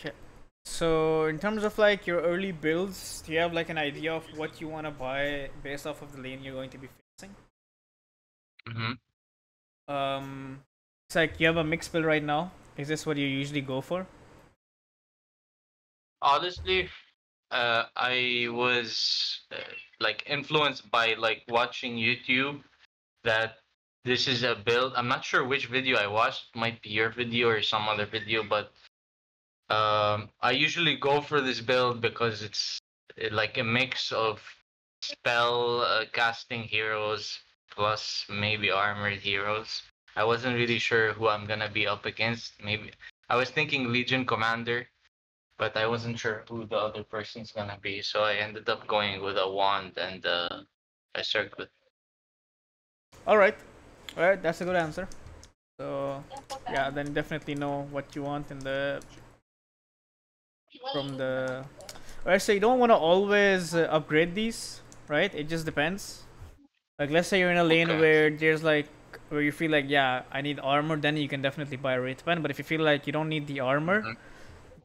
Okay. So in terms of like your early builds, do you have like an idea of what you want to buy based off of the lane you're going to be facing? Mm-hmm. It's like you have a mixed build right now. Is this what you usually go for? Honestly, I was like influenced by like watching YouTube that this is a build. I'm not sure which video I watched. It might be your video or some other video, but I usually go for this build because it's like a mix of spell casting heroes plus maybe armored heroes. I wasn't really sure who I'm gonna be up against. Maybe I was thinking Legion Commander, but I wasn't sure who the other person's gonna be. So I ended up going with a wand and a circlet. All right, all right, that's a good answer. So yeah, then definitely know what you want in the from the. Alright, so you don't want to always upgrade these, right? It just depends. Like let's say you're in a lane Okay. where there's like where you feel like yeah I need armor, then you can definitely buy a wraith band. But if you feel like you don't need the armor, Mm-hmm.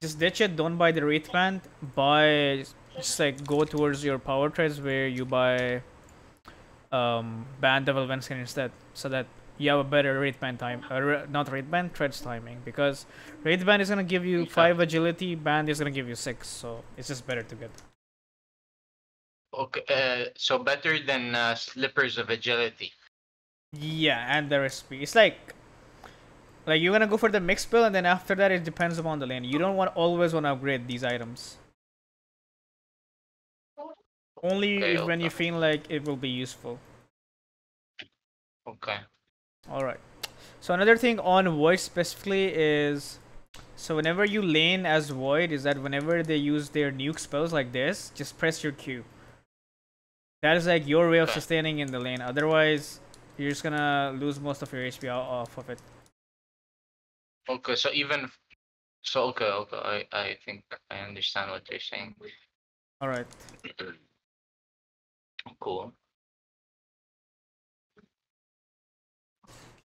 just ditch it. Don't buy the wraith band. Buy just like go towards your power trades where you buy band level Venskin instead, so that you have a better wraith band time. Not wraith band, treads timing, because wraith band is gonna give you Okay. 5 agility, band is gonna give you 6, so it's just better to get. Okay. So better than slippers of agility. Yeah, and the recipe. It's like you're gonna go for the mix build, and then after that it depends upon the lane. You don't want always want to upgrade these items. Only Okay. if when Okay. you feel like it will be useful. Okay. All right. So another thing on Void specifically is, so whenever you lane as Void, is that whenever they use their nuke spells like this, just press your Q. That is like your way of Okay. sustaining in the lane. Otherwise, you're just gonna lose most of your HP off of it. Okay. So even so, okay. Okay. I think I understand what you're saying. All right. Cool.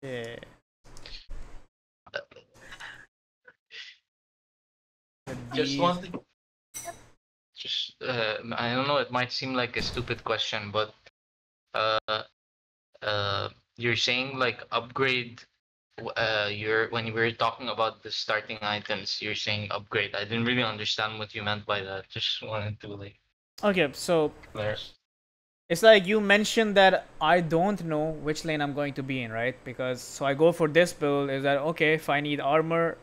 Yeah. Just These. wanted just I don't know. It might seem like a stupid question, but uh you're saying like upgrade. You're when you were talking about the starting items, you're saying upgrade. I didn't really understand what you meant by that. Just wanted to like Okay, so clear. it's like you mentioned that I don't know which lane I'm going to be in, right? Because so I go for this build. Is that okay? If I need armor,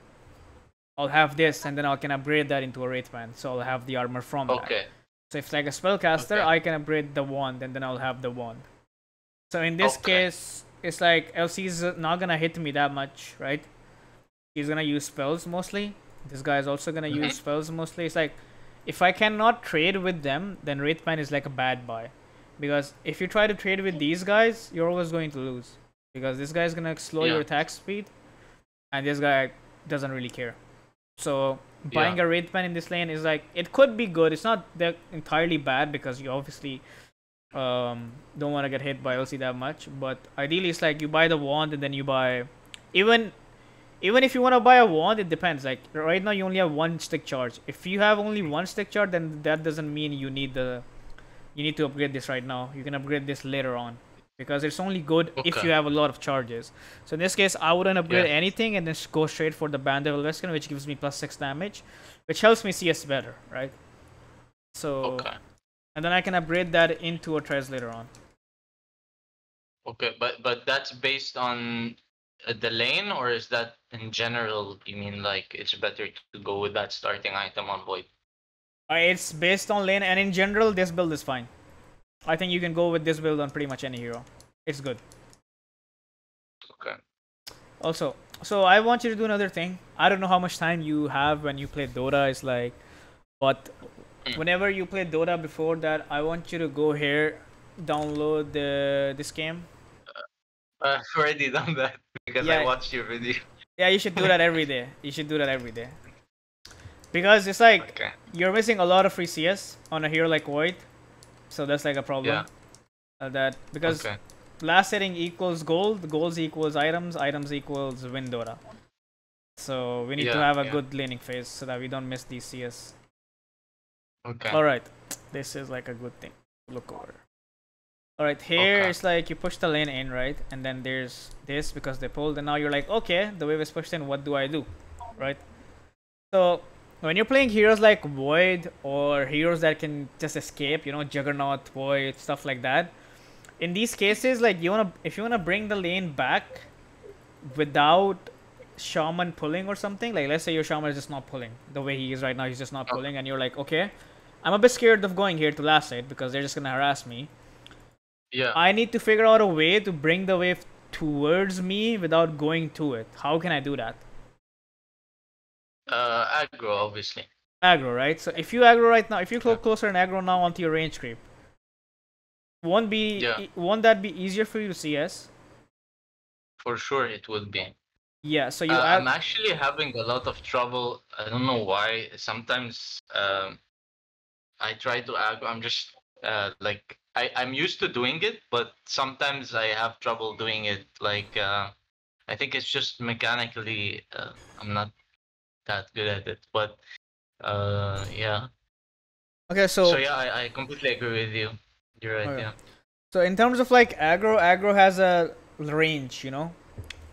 I'll have this, and then I can upgrade that into a wraith band. So I'll have the armor from that. Okay. So if it's like a spellcaster, Okay. I can upgrade the wand, and then I'll have the wand. So in this Okay. case, it's like LC's not gonna hit me that much, right? He's gonna use spells mostly. This guy is also gonna Mm-hmm. use spells mostly. It's like if I cannot trade with them, then Wraithband is like a bad buy. Because if you try to trade with these guys, you're always going to lose. Because this guy is gonna slow your Yeah. attack speed, and this guy doesn't really care. So Yeah. buying a Wraithband in this lane is like it could be good. It's not that entirely bad because you obviously don't want to get hit by LC that much. But ideally, it's like you buy the wand and then you buy even even if you want to buy a wand, it depends. Like right now, you only have one stick charge. If you have only one stick charge, then that doesn't mean you need to upgrade this right now. You can upgrade this later on because it's only good if Okay. you have a lot of charges. So in this case, I wouldn't upgrade Yeah. anything and then go straight for the Band Devil Veskin, which gives me +6 damage, which helps me CS better, right? So Okay. and then I can upgrade that into a Trez later on. Okay. But that's based on the lane, or is that in general? You mean like it's better to go with that starting item on Void? It's based on lane, and in general, this build is fine. I think you can go with this build on pretty much any hero. It's good. Okay. Also, so I want you to do another thing. I don't know how much time you have when you play Dota. It's like, but Mm. whenever you play Dota before that, I want you to go here, download this game. I've already done that because I Yeah, watched your video. yeah, you should do that every day. You should do that every day because it's like Okay. you're missing a lot of free CS on a hero like Void. So that's like a problem. Yeah. That because last setting equals gold, goals equals items, items equals win Dota. So we need to Yeah, have a yeah. good laning phase so that we don't miss these CS. Okay. Alright, this is like a good thing to look over. Alright, here Okay. it's like you push the lane in, right? And then there's this because they pulled, and now you're like, okay, the wave is pushed in, what do I do? Right? So when you're playing heroes like Void or heroes that can just escape, you know, Juggernaut, Void, stuff like that. In these cases, like if you wanna bring the lane back without Shaman pulling or something, like let's say your Shaman is just not pulling the way he is right now, he's just not Okay. pulling, and you're like, okay, I'm a bit scared of going here to last hit because they're just gonna harass me. Yeah. I need to figure out a way to bring the wave towards me without going to it. How can I do that? Aggro, obviously. Aggro, right? So if you aggro right now, if you Yeah. go closer and aggro now onto your range creep, Yeah. won't that be easier for you to CS? For sure, it would be. Yeah. So you I'm add. actually having a lot of trouble. I don't know why. Sometimes I try to aggro. I'm just like I'm used to doing it, but sometimes I have trouble doing it. Like I think it's just mechanically I'm not that good at it. But yeah. Okay. So So yeah, I completely agree with you. You're right. okay. Yeah. So in terms of like aggro has a range. You know,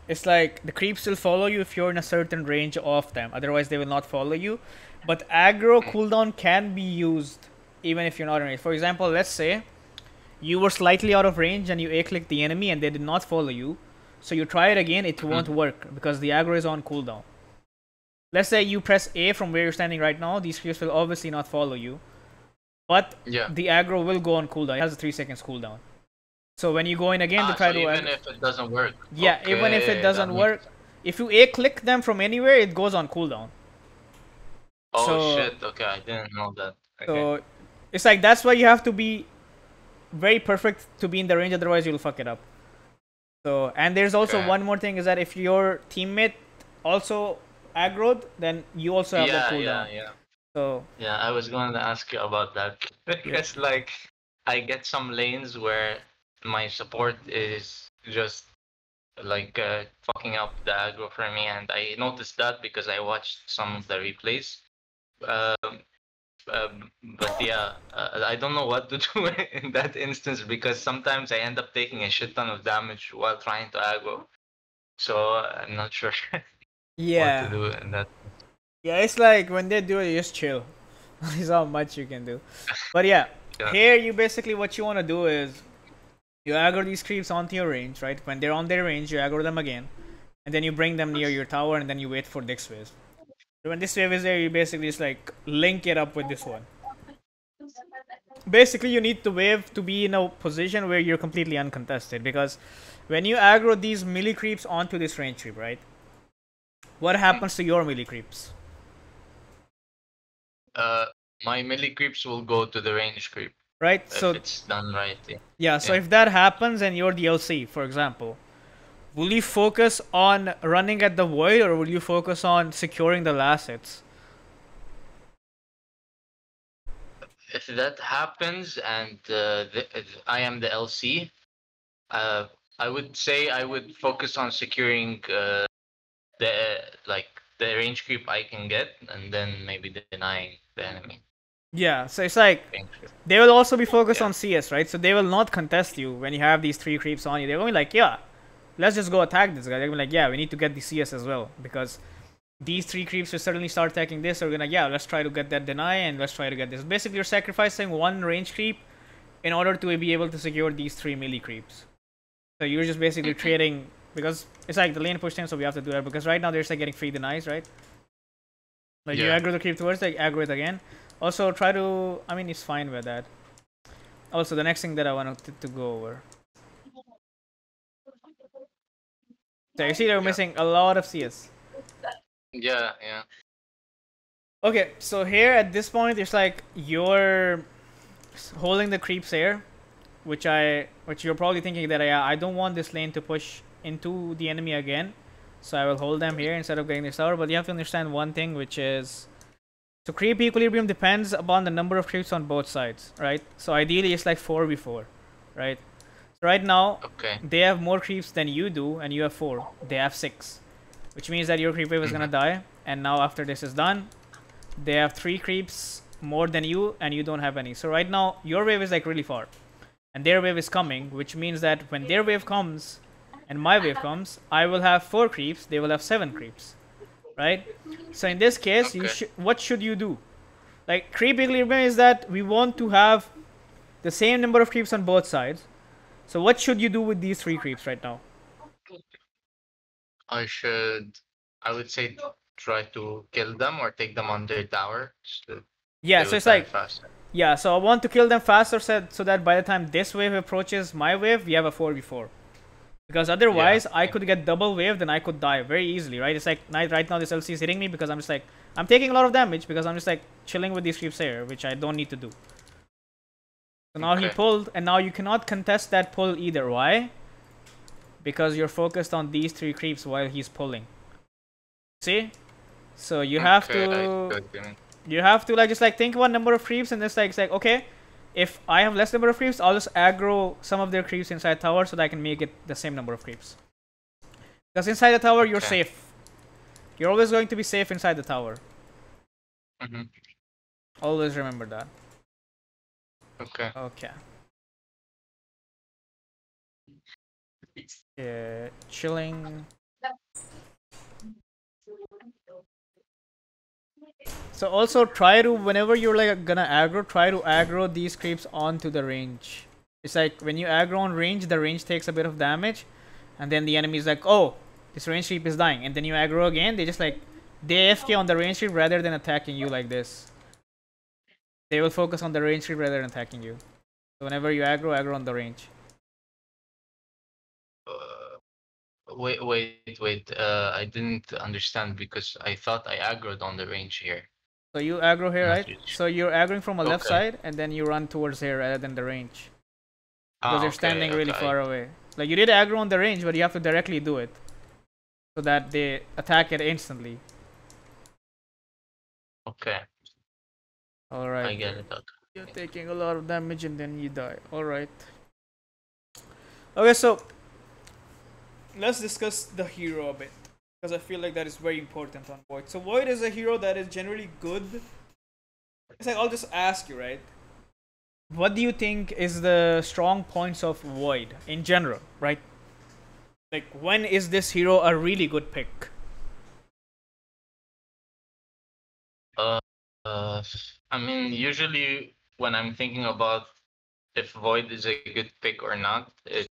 it's like the creeps will follow you if you're in a certain range of them. Otherwise, they will not follow you. But aggro Mm, cooldown can be used even if you're not in range. For example, let's say you were slightly out of range and you A-click the enemy and they did not follow you. So you try it again, it won't mhm. work because the aggro is on cooldown. Let's say you press A from where you're standing right now, these creeps will obviously not follow you. But Yeah. the aggro will go on cooldown. It has a 3 seconds cooldown. So when you go in again to Ah, try so to even if it doesn't work, yeah, even if it okay, that doesn't makes. work, if you A-click them from anywhere, it goes on cooldown. Oh So shit. Okay, I didn't know that. Okay. so it's like that's why you have to be very perfect to be in the range, otherwise you'll fuck it up. So, and there's also Okay. one more thing is that if your teammate also aggroed, then you also have that Yeah, yeah, cooldown. yeah. So, Yeah, I was going to ask you about that yeah. because like I get some lanes where my support is just like fucking up the aggro for me, and I noticed that because I watched some of the replays. Um, but yeah, I don't know what to do in that instance because sometimes I end up taking a shit ton of damage while trying to aggro. So I'm not sure what to Yeah. do in that. Yeah, it's like when they do it, you just chill. There's not much you can do. But yeah, Yeah. here you basically what you want to do is you aggro these creeps onto your range, right? When they're on their range, you aggro them again. And then you bring them near your tower and then you wait for this wave. So when this wave is there, you basically just like link it up with this one. Basically you need the wave to be in a position where you're completely uncontested because when you aggro these melee creeps onto this range creep, right? What happens to your melee creeps? Uh, my melee creeps will go to the range creep Right? if So it's done right. Yeah. yeah, so Yeah. if that happens and you're the LC, for example, will you focus on running at the void or will you focus on securing the last hits? If that happens and if I am the LC, uh, I would say I would focus on securing the like the range creep I can get, and then maybe denying the enemy Yeah, so it's like range creep. they will also be focused Yeah. on CS, right? So they will not contest you when you have these three creeps on you. They're going like, yeah, let's just go attack this guy. They're going like, yeah, we need to get the CS as well because these three creeps will suddenly start attacking this. We're gonna, yeah, let's try to get that deny and let's try to get this. Basically, you're sacrificing one range creep in order to be able to secure these three melee creeps. So you're just basically Mhm. trading because it's like the lane push time, so we have to do that because right now they're just like getting free denies, right? Like you Yeah. aggro the creep towards, like aggro it again. Also try to, I mean, it's fine with that. Also, the next thing that I wanted to go over. So you see, they're Yeah. missing a lot of CS. Yeah. Yeah. Okay, so here at this point, it's like you're holding the creeps here, which you're probably thinking that I don't want this lane to push into the enemy again, so I will hold them here instead of getting this tower. But you have to understand one thing, which is so creep equilibrium depends upon the number of creeps on both sides, right? So ideally it's like 4v4, right? So right now Okay. they have more creeps than you do, and you have 4. They have 6. which means that your creep wave is gonna die. And now after this is done, they have 3 creeps more than you, and you don't have any. So right now your wave is like really far, and their wave is coming, which means that when their wave comes and my wave comes, I will have 4 creeps, they will have 7 creeps, right? So in this case, what should you do? Like, creep equilibrium is that we want to have the same number of creeps on both sides. So what should you do with these 3 creeps right now? I would say try to kill them or take them on their tower. So Yeah, they so would it's die like, faster. yeah, so I want to kill them faster so that by the time this wave approaches my wave, we have a 4v4. Because otherwise, I could get double waved and I could die very easily, right? It's like, right now this LC is hitting me because I'm just like, I'm taking a lot of damage because I'm just like chilling with these creeps here, which I don't need to do. So now he pulled, and now you cannot contest that pull either. Why? Because you're focused on these 3 creeps while he's pulling. See? So you have to like just like think about number of creeps, and it's like okay, if I have less number of creeps, I'll just aggro some of their creeps inside tower so that I can make it the same number of creeps. Because inside the tower you're safe. You're always going to be safe inside the tower. Always remember that. Okay. Yeah, chilling. So also try to, whenever you're like gonna aggro, try to aggro these creeps onto the range. It's like when you aggro on range, the range takes a bit of damage, and then the enemy is like, oh, this range creep is dying, and then you aggro again, they just like, they AFK on the range creep rather than attacking you like this. They will focus on the range creep rather than attacking you. So whenever you aggro on the range. Wait. I didn't understand because I thought I aggroed on the range here. So you aggro here, right? So you're aggroing from a left side, and then you run towards here rather than the range. Because you're standing really far away. Like, you did aggro on the range, but you have to directly do it. So that they attack it instantly. Okay. Alright. I get it. Okay. You're taking a lot of damage and then you die. Alright. Okay, so let's discuss the hero a bit, because I feel like that is very important on Void. So Void is a hero that is generally good. It's like, I'll just ask you, right? What do you think is the strong points of Void in general, right? Like, when is this hero a really good pick? I mean, usually when I'm thinking about if Void is a good pick or not, it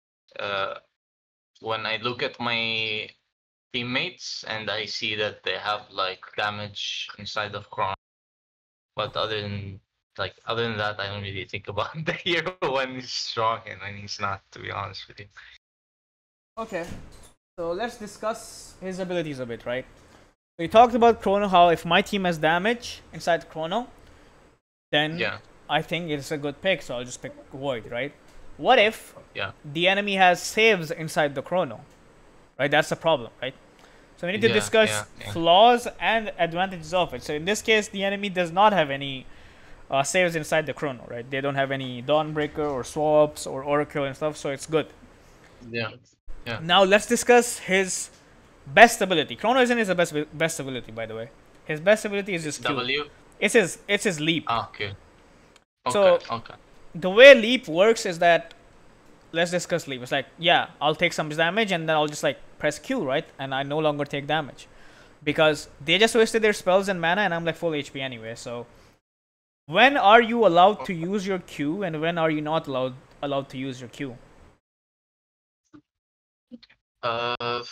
when I look at my teammates and I see that they have like damage inside of Chrono. But other than that, I don't really think about the hero when he's strong and when he's not, to be honest with you. Okay, so let's discuss his abilities a bit, right? We talked about Chrono, how if my team has damage inside Chrono, then I think it's a good pick, so I'll just pick Void, right? What if the enemy has saves inside the Chrono, right? That's the problem, right? So we need to discuss flaws and advantages of it. So in this case, the enemy does not have any saves inside the Chrono, right? They don't have any Dawnbreaker or swaps or Oracle and stuff, so it's good. Now let's discuss his best ability. Chrono isn't his best ability, by the way. His best ability is his Q. W? It's his leap. Okay. So the way leap works is that, let's discuss leap. It's like, yeah, I'll take some damage and then I'll just like press Q, right? And I no longer take damage because they just wasted their spells and mana, and I'm like full HP anyway. So when are you allowed to use your Q, and when are you not allowed to use your Q? Okay,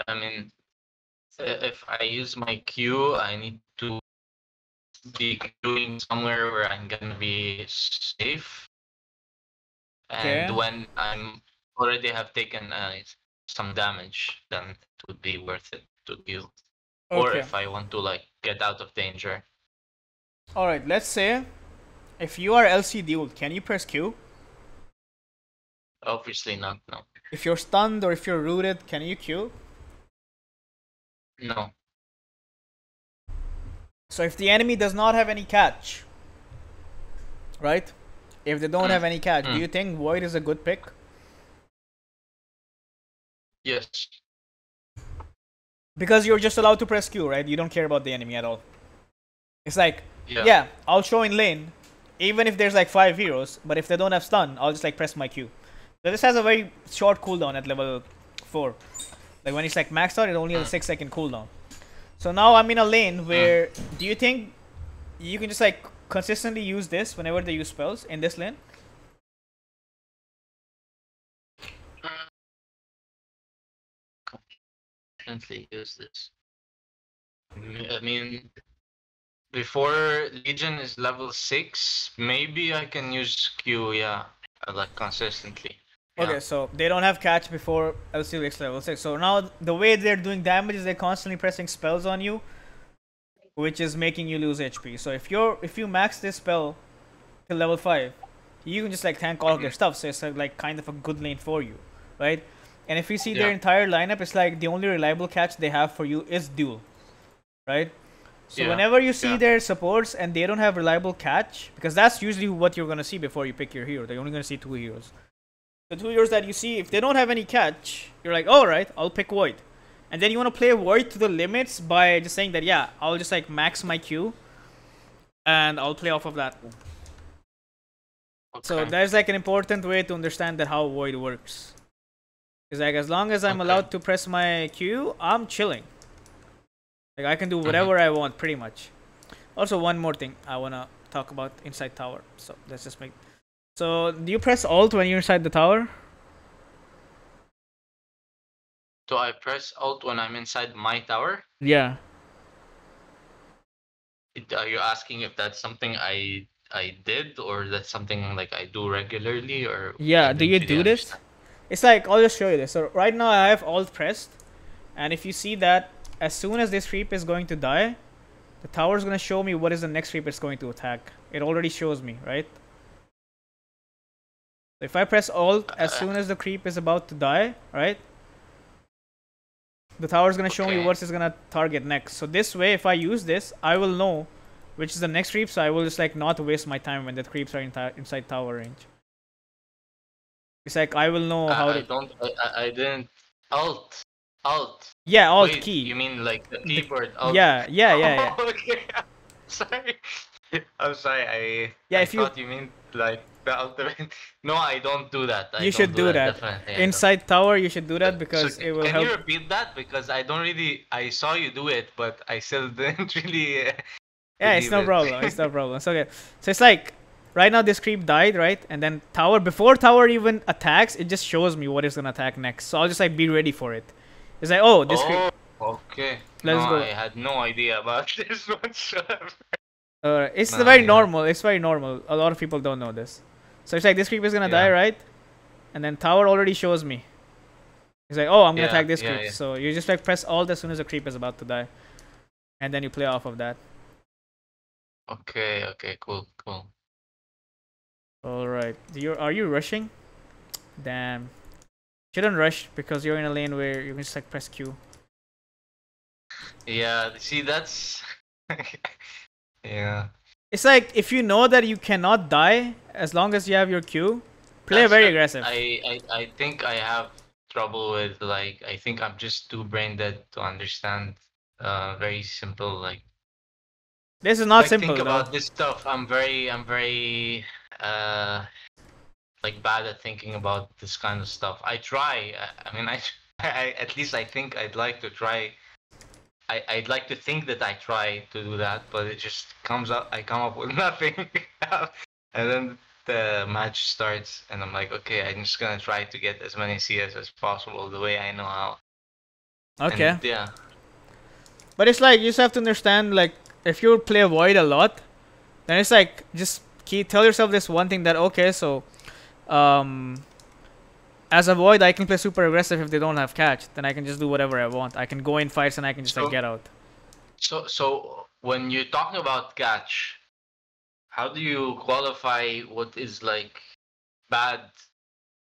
I mean, if I use my Q, I need to be doing somewhere where I'm gonna be safe. And when I'm already have taken some damage, then it would be worth it to Q. Or if I want to like get out of danger. Alright, let's say if you are LC dueled, can you press Q? Obviously not, no. If you're stunned or if you're rooted, can you Q? No. So if the enemy does not have any catch, right? If they don't have any catch, do you think Void is a good pick? Yes. Because you're just allowed to press Q, right? You don't care about the enemy at all. It's like, Yeah. yeah, I'll show in lane, even if there's like 5 heroes, but if they don't have stun, I'll just like press my Q. So this has a very short cooldown at level 4. Like when it's like maxed out, it only has a 6-second cooldown. So now I'm in a lane where, do you think you can just like consistently use this whenever they use spells in this lane? Constantly use this. I mean, before Legion is level 6, maybe I can use Q, yeah, like consistently. Yeah. Okay, so they don't have catch before LC reaches level 6. So now the way they're doing damage is they're constantly pressing spells on you, which is making you lose HP. So if you max this spell till level 5, you can just like tank all of their stuff. So it's like kind of a good lane for you, right? And if you see their entire lineup, it's like the only reliable catch they have for you is duel, right? So whenever you see their supports and they don't have reliable catch, because that's usually what you're gonna see before you pick your hero. They're only gonna see 2 heroes. The 2 heroes that you see, if they don't have any catch, you're like, alright, I'll pick Void. And then you want to play Void to the limits by just saying that, yeah, I'll just like max my Q and I'll play off of that. Okay. So there's like an important way to understand that how Void works. It's like as long as I'm allowed to press my Q, I'm chilling. Like I can do whatever I want pretty much. Also, one more thing I want to talk about inside tower. So let's just make... So, do you press Alt when you're inside the tower? Do I press Alt when I'm inside my tower? Yeah. Are you asking if that's something I did, or that's something like I do regularly, or... Yeah, do you do this? It's like, I'll just show you this. So right now I have Alt pressed, and if you see that, as soon as this creep is going to die, the tower is going to show me what is the next creep it's going to attack. It already shows me, right? If I press Alt as soon as the creep is about to die, right? The tower is going to show me what it's going to target next. So this way, if I use this, I will know which is the next creep, so I will just like not waste my time when the creeps are inside tower range. It's like I will know how to... I didn't... Alt. Yeah, Alt Wait, key. You mean like the keyboard? Alt. Yeah. Okay. Sorry. I'm sorry. I thought you mean like the ultimate. No, I don't do that. You should do that. Inside tower, you should do that because it will help. Can you repeat that? Because I don't really... I saw you do it, but I still didn't really... Yeah, it's no problem. It's no problem. It's okay. So it's like, right now this creep died, right? And then tower, before tower even attacks, it just shows me what it's gonna attack next. So I'll just like be ready for it. It's like, oh, this creep. Okay. Let's go. I had no idea about this whatsoever. It's very normal. It's very normal. A lot of people don't know this. So it's like this creep is gonna die, right? And then tower already shows me. It's like, oh, I'm gonna attack this creep. So you just like press Alt as soon as the creep is about to die, and then you play off of that. Okay. Cool. All right. Are you rushing? Damn. Shouldn't rush because you're in a lane where you can just like press Q. Yeah. See, that's... Yeah. It's like if you know that you cannot die as long as you have your Q, play very aggressive. I think I have trouble with like... I think I'm just too brain dead to understand very simple like... This is not simple. Think about this stuff. I'm very like bad at thinking about this kind of stuff. I try. I mean, I at least I think I'd like to try. I'd like to think that I try to do that, but it just comes up. I come up with nothing, and then the match starts, and I'm like, okay, I'm just gonna try to get as many CS as possible the way I know how. Okay. And, yeah. But it's like you just have to understand, like if you play Void a lot, then it's like just tell yourself this one thing that okay, so as a Void, I can play super aggressive if they don't have catch. Then I can just do whatever I want. I can go in fights and I can just like get out. So when you're talking about catch, how do you qualify what is like bad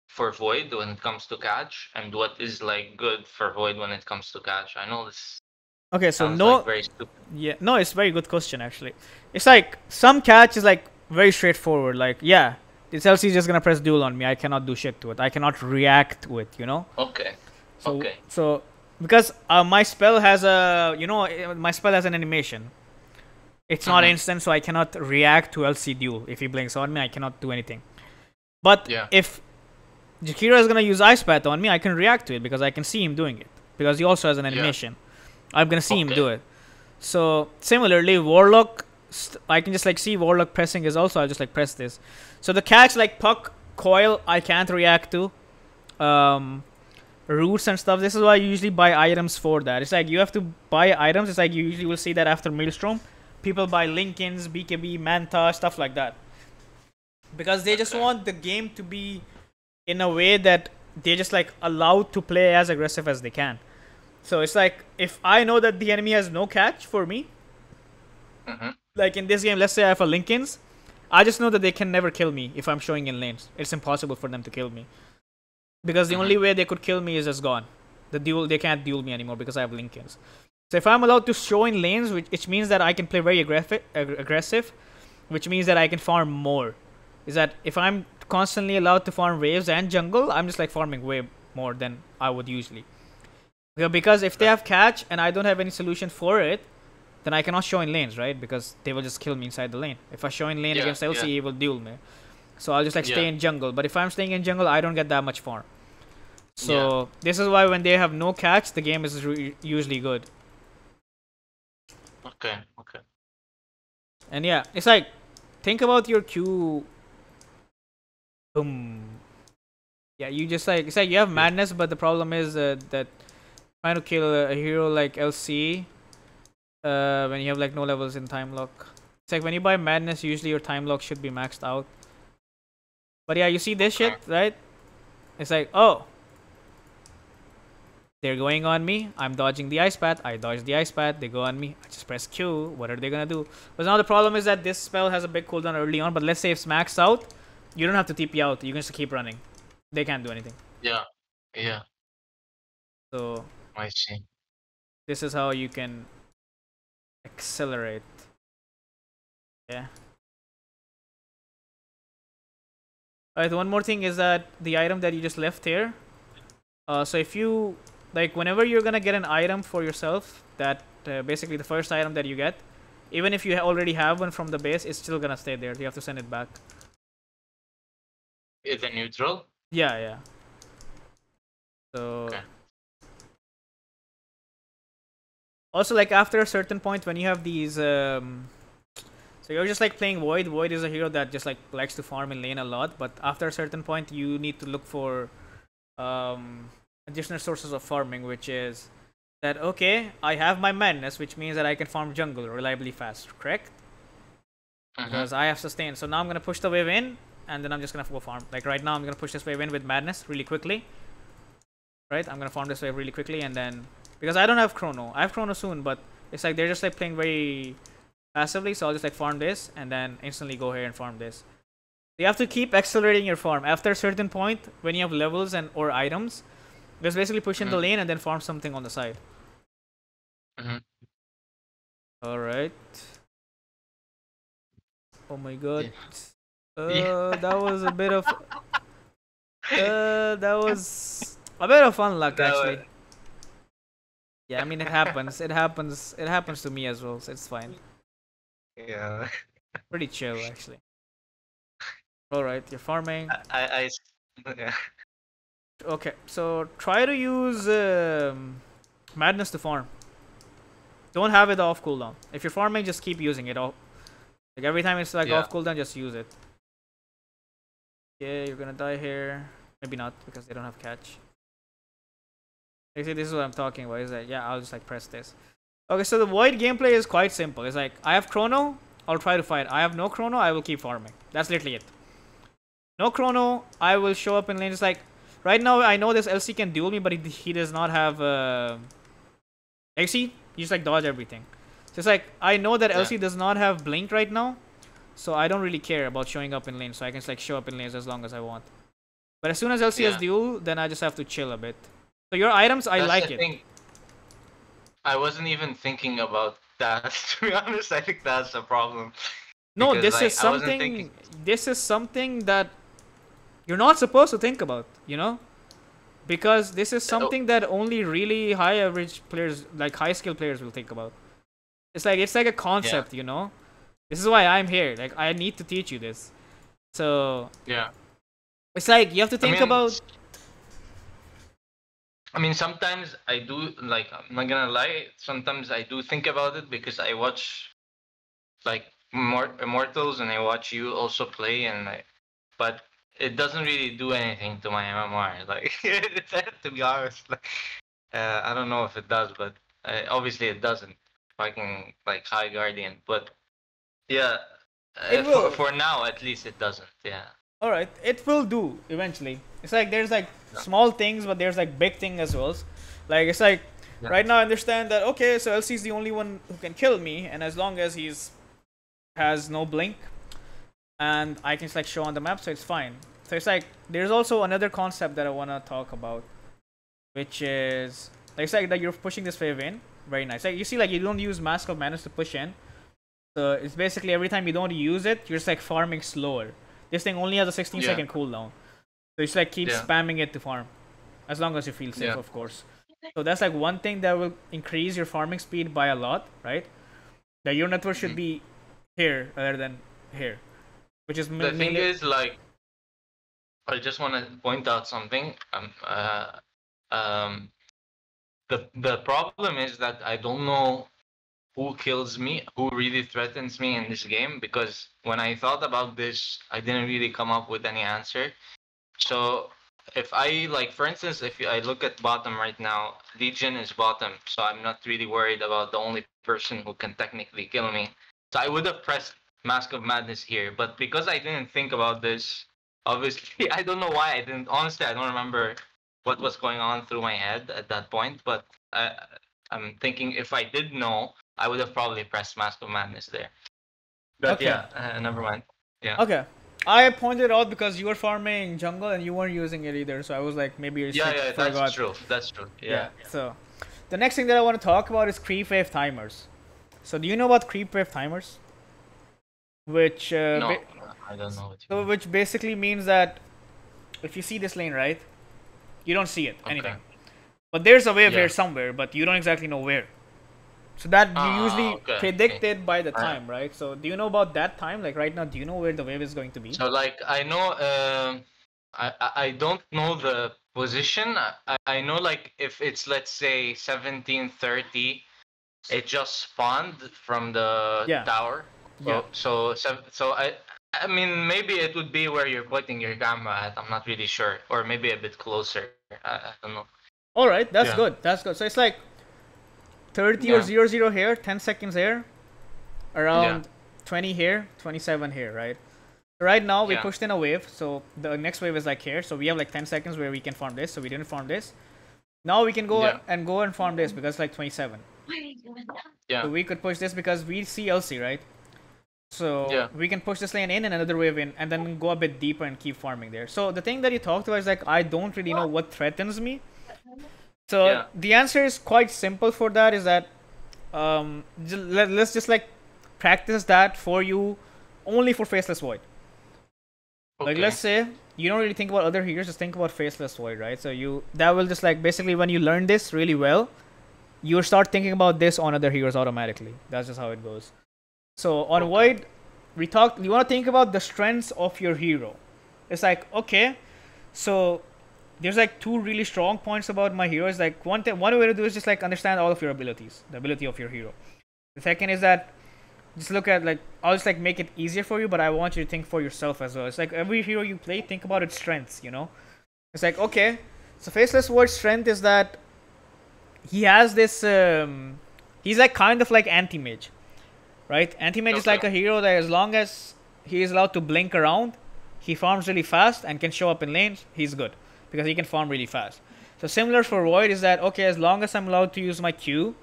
for Void when it comes to catch, and what is like good for Void when it comes to catch? I know this. Okay, so like very stupid. Yeah, no, it's a very good question actually. It's like some catch is like very straightforward. Like yeah. This LC is just gonna press duel on me. I cannot do shit to it. I cannot react to it, you know? Okay. Okay. So because my spell has a, my spell has an animation. It's not Mm-hmm. instant, so I cannot react to LC duel. If he blinks on me, I cannot do anything. But Yeah. if Jakira is gonna use Ice Path on me, I can react to it because I can see him doing it. Because he also has an Yeah. animation. I'm gonna see him do Okay. it. So similarly, Warlock, I can just like see Warlock pressing his also. I'll just like press this. So the catch like Puck, Coil, I can't react to. Roots and stuff. This is why you usually buy items for that. It's like you have to buy items. It's like you usually will see that after Maelstrom, people buy Lincolns, BKB, Manta, stuff like that, because they just Okay. want the game to be in a way that they're just like allowed to play as aggressive as they can. So it's like if I know that the enemy has no catch for me, Mm-hmm. like in this game, let's say I have a Lincolns, I just know that they can never kill me if I'm showing in lanes. It's impossible for them to kill me because the Mm-hmm. only way they could kill me is just gone. The duel, they can't duel me anymore because I have Lincolns. So if I'm allowed to show in lanes, which means that I can play very aggressive, which means that I can farm more. Is that if I'm constantly allowed to farm waves and jungle, I'm just like farming way more than I would usually. Yeah, because if they have catch and I don't have any solution for it, then I cannot show in lanes, right? Because they will just kill me inside the lane. If I show in lane Yeah. against LC, Yeah. he will duel me. So I'll just like stay Yeah. in jungle. But if I'm staying in jungle, I don't get that much farm. So Yeah. this is why when they have no catch, the game is usually good. Okay. Okay. And yeah, it's like think about your Q. Boom. Yeah, you just like it's like you have madness, but the problem is that trying to kill a hero like LC when you have like no levels in time lock. It's like when you buy madness, usually your time lock should be maxed out. But yeah, you see this Okay. shit, right? It's like, oh, they're going on me. I'm dodging the ice path. I dodge the ice path. They go on me. I just press Q. What are they gonna do? But now the problem is that this spell has a big cooldown early on. But let's say if it's maxed out, you don't have to TP out. You can just keep running. They can't do anything. Yeah. Yeah. So I see. this is how you can accelerate. Yeah. Alright, one more thing is that the item that you just left here. So if you like, whenever you're gonna get an item for yourself, that basically the first item that you get, even if you already have one from the base, it's still gonna stay there. You have to send it back. Is it neutral? Yeah, yeah. So Okay. also like after a certain point when you have these so you're just like playing Void. Void is a hero that just like likes to farm in lane a lot, but after a certain point you need to look for additional sources of farming, which is that okay, I have my madness, which means that I can farm jungle reliably fast, correct? Mm-hmm. Because I have sustain. So now I'm gonna push the wave in, and then I'm just gonna go farm. Like right now, I'm gonna push this wave in with madness really quickly. Right, I'm gonna farm this wave really quickly, and then because I don't have chrono, I have chrono soon, but it's like they're just like playing very passively. So I'll just like farm this, and then instantly go here and farm this. You have to keep accelerating your farm. After a certain point, when you have levels and or items, just basically push in the lane and then farm something on the side. Mm-hmm. All right. Oh my god. Yeah. That was a bit of that was a bit of fun luck actually. Yeah, I mean it happens. It happens. It happens to me as well. So it's fine. Yeah. Pretty chill actually. All right, you're farming. Yeah. Okay, so try to use madness to farm. Don't have it off cooldown. If you're farming, just keep using it off. Like every time it's like Yeah. off cooldown, just use it. Yeah, you're gonna die here. Maybe not because they don't have catch. You see, this is what I'm talking about. Is that yeah, I'll just like press this. Okay, so the Void gameplay is quite simple. It's like I have chrono, I'll try to fight. I have no chrono, I will keep farming. That's literally it. No chrono, I will show up in lane. It's like right now I know this LC can duel me, but he does not have LC. You just like dodge everything. So it's like I know that LC does not have blink right now, so I don't really care about showing up in lane. So I can just like show up in lanes as long as I want. But as soon as LC has duel, then I just have to chill a bit. So your items, I like it. Thing. I wasn't even thinking about that. To be honest, I think that's the problem. No, Because, this like, is I wasn't something. thinking- This is something that you're not supposed to think about. You know, Because this is Oh, something that only really high average players, like high skill players, will think about. It's like a yeah, concept, you know. This is why I'm here. Like I need to teach you this. So yeah. it's like you have to I think mean, about. sometimes I do like. I'm not gonna lie. Sometimes I do think about it because I watch like more Immortals and I watch you also play, and but it doesn't really do anything to my MMR. Like to be honest, like, I don't know if it does, but obviously it doesn't. Fucking like High Guardian, but yeah, It for will. now at least it doesn't. Yeah. All right, it will do eventually. It's like there's like Yeah. small things, but there's like big thing as well. Like it's like Yeah. right now I understand that okay, so LC is the only one who can kill me, and as long as he's has no blink, and I can just like show on the map, so it's fine. So it's like there's also another concept that I wanna talk about, which is like it's like that you're pushing this wave in. Very nice. Like you see, like you don't use Mask of Madness to push in. So it's basically every time you don't use it, you're just like farming slower. This thing only has a 16 Yeah. second cooldown. So you just like keep Yeah. spamming it to farm. As long as you feel safe, Yeah. of course. So that's like one thing that will increase your farming speed by a lot, right? That your network should Mhm. be here rather than here. Which is The thing mainly. is, like, I just want to point out something. Um, the problem is that I don't know who kills me, who really threatens me in this game, because when I thought about this, I didn't really come up with any answer. So if I like, for instance, if I look at bottom right now, Legion is bottom, so I'm not really worried about the only person who can technically kill me. So I would have pressed Mask of Madness here, but because I didn't think about this, obviously I don't know why I didn't. Honestly, I don't remember what was going on through my head at that point. But I'm thinking if I did know, I would have probably pressed Mask of Madness there. But Okay. yeah, never mind. Yeah. Okay. I pointed out because you were farming jungle and you weren't using it either, so I was like, maybe you just Yeah, like yeah, that's forgot. true. That's true. Yeah. Yeah. So the next thing that I want to talk about is creep wave timers. So do you know about creep wave timers? Which No, I don't know what you so mean. which basically means that if you see this lane, right, you don't see it Okay. anything, but there's a wave Yeah. here somewhere, but you don't exactly know where. So that you usually Okay. predict Okay. it by the I, time, right? So do you know about that time? Like right now, do you know where the wave is going to be? so like I know, I don't know the position. I know like if it's, let's say, 17:30, it just spawned from the Yeah, tower. yeah. So I mean maybe it would be where you're putting your camera at. I'm not really sure, or maybe a bit closer. I don't know. All right, that's Yeah. good. That's good. So it's like 30 or Yeah. 00 here, 10 seconds here, Yeah. around 20 here, 27 here, right? Right now we Yeah. pushed in a wave, so the next wave is like here. So we have like 10 seconds where we can farm this. So we didn't farm this. Now we can Yeah. go and farm this because it's like 27. Yeah. So we could push this because we see LC, right? So Yeah. we can push this lane in and another wave in, and then go a bit deeper and keep farming there. So the thing that you talked about is like I don't really know what threatens me. So Yeah. the answer is quite simple for that. Is that let's just like practice that for you, only for Faceless Void. Like Okay. let's say you don't really think about other heroes, just think about Faceless Void, right? So that will just like basically when you learn this really well, you start thinking about this on other heroes automatically. That's just how it goes. So on Okay. Void, you want to think about the strengths of your hero. It's like okay, so there's like two really strong points about my hero. Is like one way to do is just like understand all of your abilities, the ability of your hero. The second is that just look at like I'll just like make it easier for you, but I want you to think for yourself as well. It's like every hero you play, think about its strengths. You know, it's like okay, so Faceless Void's strength is that he has this. He's like kind of like anti-mage, right? Anti-mage is Okay. like a hero that as long as he is allowed to blink around, he farms really fast and can show up in lanes. He's good because he can farm really fast. So similar for Void is that okay, as long as I'm allowed to use my Q,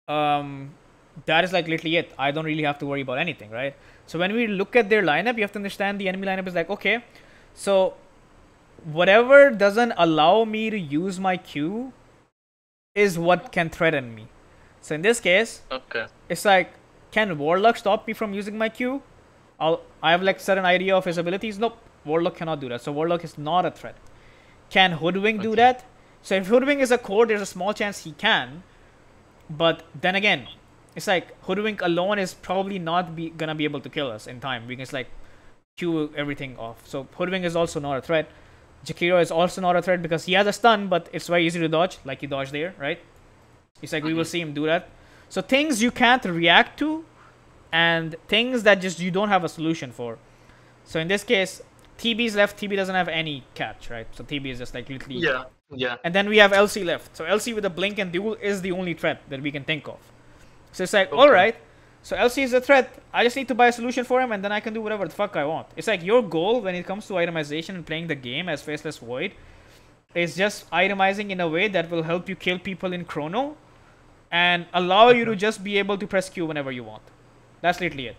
that is like literally it. I don't really have to worry about anything, right? So when we look at their lineup, you have to understand the enemy lineup is like okay, so whatever doesn't allow me to use my Q is what can threaten me. So in this case, Okay. it's like, can Warlock stop me from using my Q? I have like certain idea of his abilities. Nope, Warlock cannot do that. So Warlock is not a threat. Can Hoodwink do Okay. that? So if Hoodwink is a core, there's a small chance he can. But then again, it's like Hoodwink alone is probably not gonna be able to kill us in time. We can just like queue everything off. So Hoodwink is also not a threat. Jakiro is also not a threat because he has a stun, but it's very easy to dodge, like he dodged there, right? It's like we will see him do that. So things you can't react to, and things that just you don't have a solution for. So in this case, TB's left. TB doesn't have any catch, right? So TB is just like literally. Yeah. Yeah. And then we have LC left. So LC with a blink and duel is the only threat that we can think of. So it's like, Okay. alright, so LC is a threat. I just need to buy a solution for him and then I can do whatever the fuck I want. It's like your goal when it comes to itemization and playing the game as Faceless Void is just itemizing in a way that will help you kill people in chrono and allow you to just be able to press Q whenever you want. That's literally it.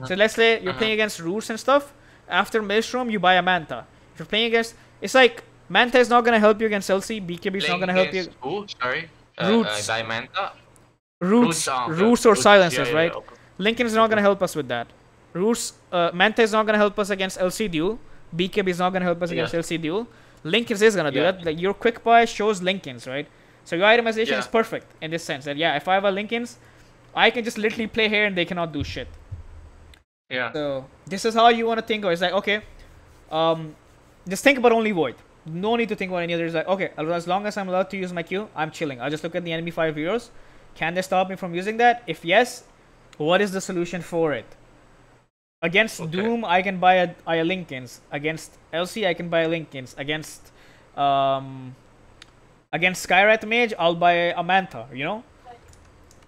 So let's say you're playing against Roots and stuff. After Maelstrom, you buy a Manta. If you're playing against... It's like, Manta is not going to help you against LC. BKB is not going to help you. Who? Sorry? Roots. Manta? Roots or Roots, silencers, yeah, right? yeah, okay. Lincoln is not going to help us with that. Roots, Manta is not going to help us against LC duel. BKB is not going to help us against LC duel. Lincolns is going to do that. Like your quick buy shows Lincolns, right? So your itemization is perfect in this sense. That yeah, if I have a Lincolns, I can just literally play here and they cannot do shit. Yeah. So this is how you want to think of it. It's like, okay, just think about only Void. No need to think about any others. Like, okay, as long as I'm allowed to use my Q, I'm chilling. I'll just look at the enemy 5 heroes. Can they stop me from using that? If yes, what is the solution for it? Against Doom, I can buy a Lincolns. Against LC, I can buy a Lincolns. Against Skyrat Mage, I'll buy a Manta, you know?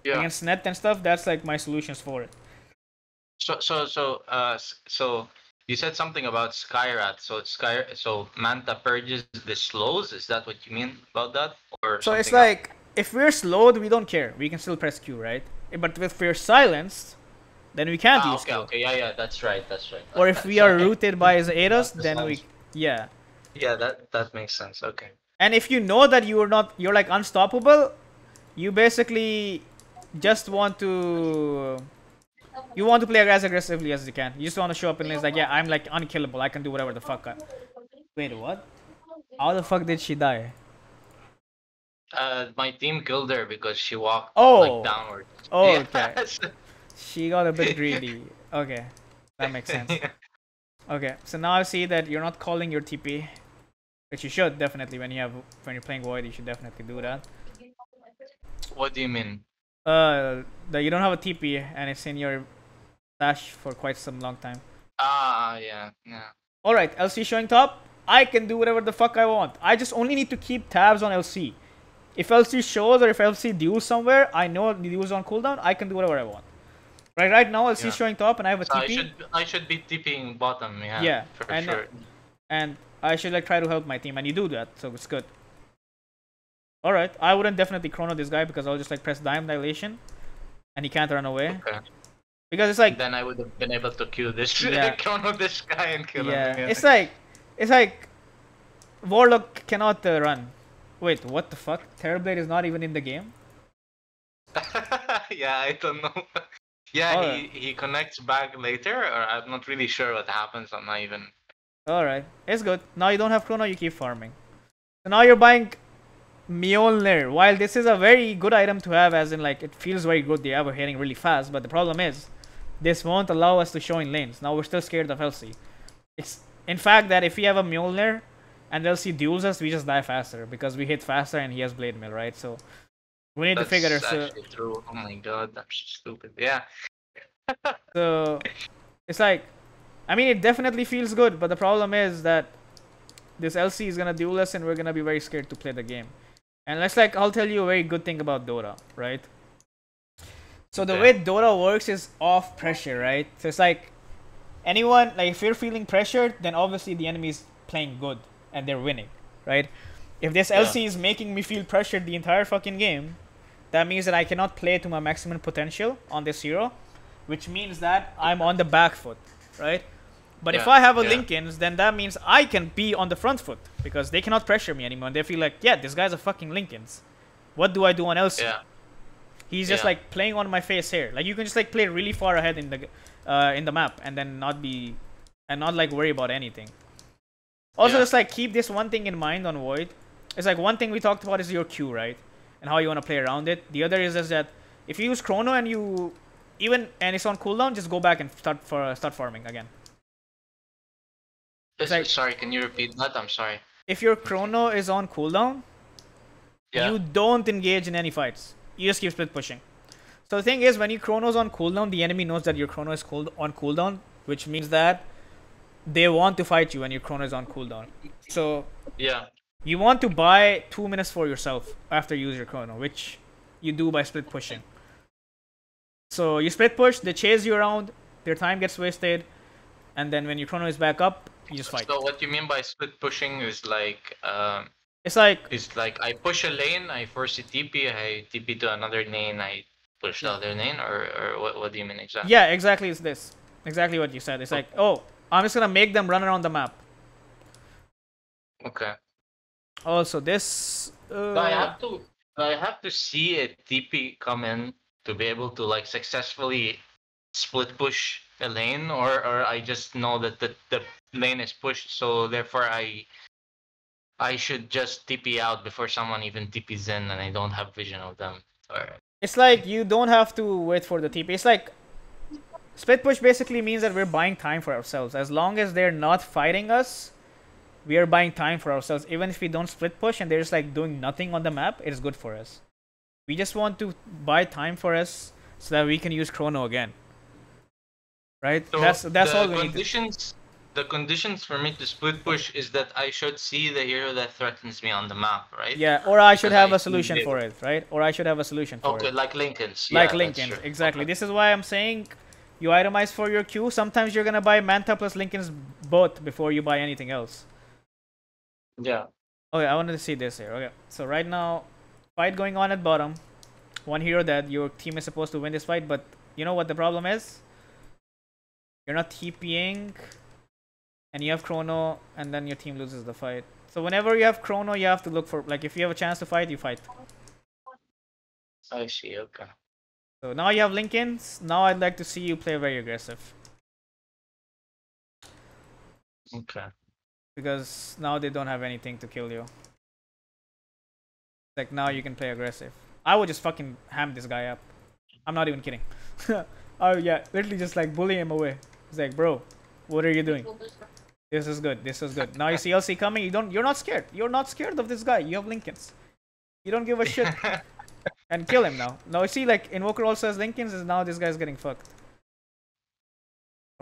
Yeah. Against Net and stuff, that's like my solutions for it. So you said something about Skyrat. So Manta purges the slows. Is that what you mean about that? Or so it's something else? like if we're slowed, we don't care. We can still press Q, right? But if we're silenced, then we can't use Q. Okay, yeah, that's right. Or if we are rooted by his Aeros, then we Yeah, that makes sense. Okay. And if you know that you're like unstoppable, you basically just want to play as aggressively as you can. You just want to show up in lanes like, yeah, I'm like unkillable. I can do whatever the fuck Wait, what? How the fuck did she die? My team killed her because she walked like downwards. Oh, okay. She got a bit greedy. Okay, that makes sense. Okay, so now I see that you're not calling your TP, which you should definitely when you're playing Void. You should definitely do that. What do you mean? That you don't have a TP and it's in your stash for quite some long time. Yeah. Alright, LC showing top. I can do whatever the fuck I want. I just only need to keep tabs on LC. If LC shows or if LC duels somewhere, I know the duels on cooldown, I can do whatever I want. Right now LC showing top and I have a TP. I should be TPing bottom, yeah. Yeah, for sure. And I should like try to help my team, and you do that, so it's good. Alright, I wouldn't definitely chrono this guy because I'll just like press Diamond Dilation and he can't run away. Okay. Because it's like... Then I would have been able to kill this chrono this guy and kill him. Yeah, it's like Warlock cannot run. Wait, what the fuck? Terrorblade is not even in the game? Yeah, I don't know. Yeah, he connects back later, or I'm not really sure what happens. I'm not even... Alright, it's good. Now you don't have chrono, you keep farming. So now you're buying Mjolnir. While this is a very good item to have, as in like it feels very good, they are hitting really fast, but the problem is this won't allow us to show in lanes. Now we're still scared of LC. It's in fact that if we have a Mjolnir and LC duels us, we just die faster because we hit faster and he has Blade Mill, right? So we need to figure it out. True. Oh my god, that's stupid. Yeah. So it's like, I mean, it definitely feels good, but the problem is that this LC is gonna duel us and we're gonna be very scared to play the game. And I'll tell you a very good thing about Dota, right? So the way Dota works is off pressure, right? So it's like anyone, like if you're feeling pressured, then obviously the enemy is playing good and they're winning, right? If this LC is making me feel pressured the entire fucking game, that means that I cannot play to my maximum potential on this hero, which means that I'm on the back foot, right? But if I have a Lincolns, then that means I can be on the front foot because they cannot pressure me anymore. They feel like, yeah, this guy's a fucking Lincolns. What do I do on LC? Yeah. He's just like playing on my face here. Like you can just like play really far ahead in the map and then not like worry about anything. Also, Yeah. just like keep this one thing in mind on Void. It's like one thing we talked about is your Q, right? And how you want to play around it. The other is just that if you use Chrono and you and it's on cooldown, just go back and start farming again. It's like Sorry, can you repeat that? I'm sorry. if your Chrono is on cooldown, Yeah. you don't engage in any fights. You just keep split pushing. So the thing is, when your Chrono's on cooldown, the enemy knows that your Chrono is on cooldown, which means that they want to fight you when your Chrono is on cooldown. So Yeah. you want to buy 2 minutes for yourself after you use your Chrono, which you do by split pushing. So you split push, they chase you around, their time gets wasted, and then when your Chrono is back up, you just fight. So what you mean by split pushing is like It's like I push a lane, I force a TP, I TP to another lane, I push the other lane, or what do you mean exactly? yeah, exactly. It's this. Exactly what you said. It's like, oh, I'm just gonna make them run around the map. Okay. Also, this. So I have to see a TP come in to be able to like successfully split push a lane, or I just know that the lane is pushed, so therefore I should just TP out before someone even TPs in, and I don't have vision of them. Or It's like you don't have to wait for the TP. It's like split push basically means that we're buying time for ourselves. As long as they're not fighting us, we are buying time for ourselves. Even if we don't split push and they're just like doing nothing on the map, it is good for us. We just want to buy time for us so that we can use Chrono again. Right? so That's all we need. The conditions for me to split push is that I should see the hero that threatens me on the map, right? Yeah, or I should Because have I a see solution for it, right? Or I should have a solution for Okay, it. like Lincoln's. Like Yeah, that's Lincoln, true. exactly. Okay. This is why I'm saying you itemize for your Q. Sometimes you're gonna buy Manta plus Lincoln's both before you buy anything else. Yeah. Okay, I wanted to see this here. Okay, so right now, fight going on at bottom. One hero dead. Your team is supposed to win this fight, but you know what the problem is? You're not TPing, and you have Chrono, and then your team loses the fight. So whenever you have Chrono, you have to look for, like, if you have a chance to fight, you fight. I see. Okay. So now you have Lincolns. Now I'd like to see you play very aggressive. Okay. Because now they don't have anything to kill you. Like now you can play aggressive. I would just fucking ham this guy up. I'm not even kidding. Oh yeah, literally just like bully him away. It's like, bro, what are you doing? This is good. This is good. Now you see LC coming. You're not scared. You're not scared of this guy. You have Lincolns. You don't give a shit. And kill him now. Now you see, like, Invoker also has Lincolns, and now this guy's getting fucked.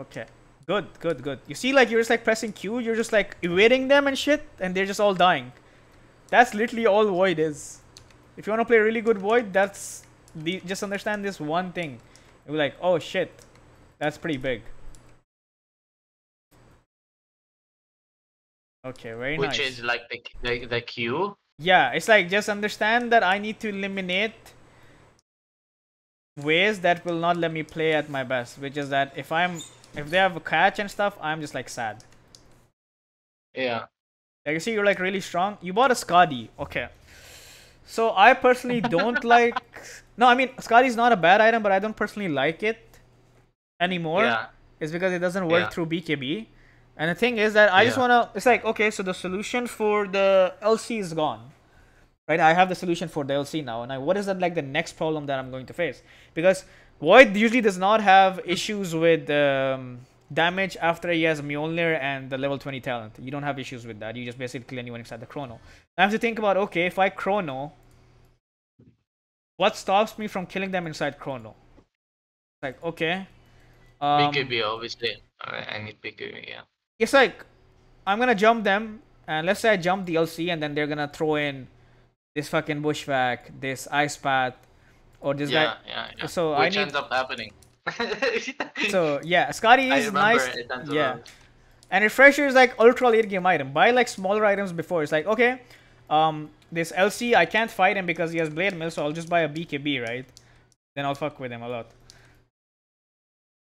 Okay. Good, good, good. You see, like, you're just like pressing Q, you're just like evading them and shit, and they're just all dying. That's literally all Void is. If you want to play really good Void, just understand this one thing. You'll be like, oh shit, that's pretty big. Okay, very nice. Which is like the Q. Yeah, it's like just understand that I need to eliminate ways that will not let me play at my best, which is that if they have a catch and stuff, I'm just like sad. Yeah. Like you see, you're like really strong. You bought a Skadi, okay. So I personally don't like. No, I mean Skadi is not a bad item, but I don't personally like it anymore. Yeah. It's because it doesn't work through BKB. And the thing is that I just wanna. It's like, okay, so the solution for the LC is gone, right? I have the solution for the LC now, and what is that like the next problem that I'm going to face? Because Void usually does not have issues with damage after he has Mjolnir and the level 20 talent. You don't have issues with that. You just basically kill anyone inside the Chrono. I have to think about, okay, if I Chrono, what stops me from killing them inside Chrono? Like, okay. BKB, obviously. I need BKB, yeah. It's like, I'm gonna jump them, and let's say I jump the LC, and then they're gonna throw in this fucking Bushwhack, this Ice Path, or this guy. Yeah. So Which ends up happening. So yeah, Scotty is nice. Yeah. Up. And Refresher is like ultra late game item. Buy like smaller items before. It's like, okay, this LC, I can't fight him because he has Blade Mill, so I'll just buy a BKB, right? Then I'll fuck with him a lot.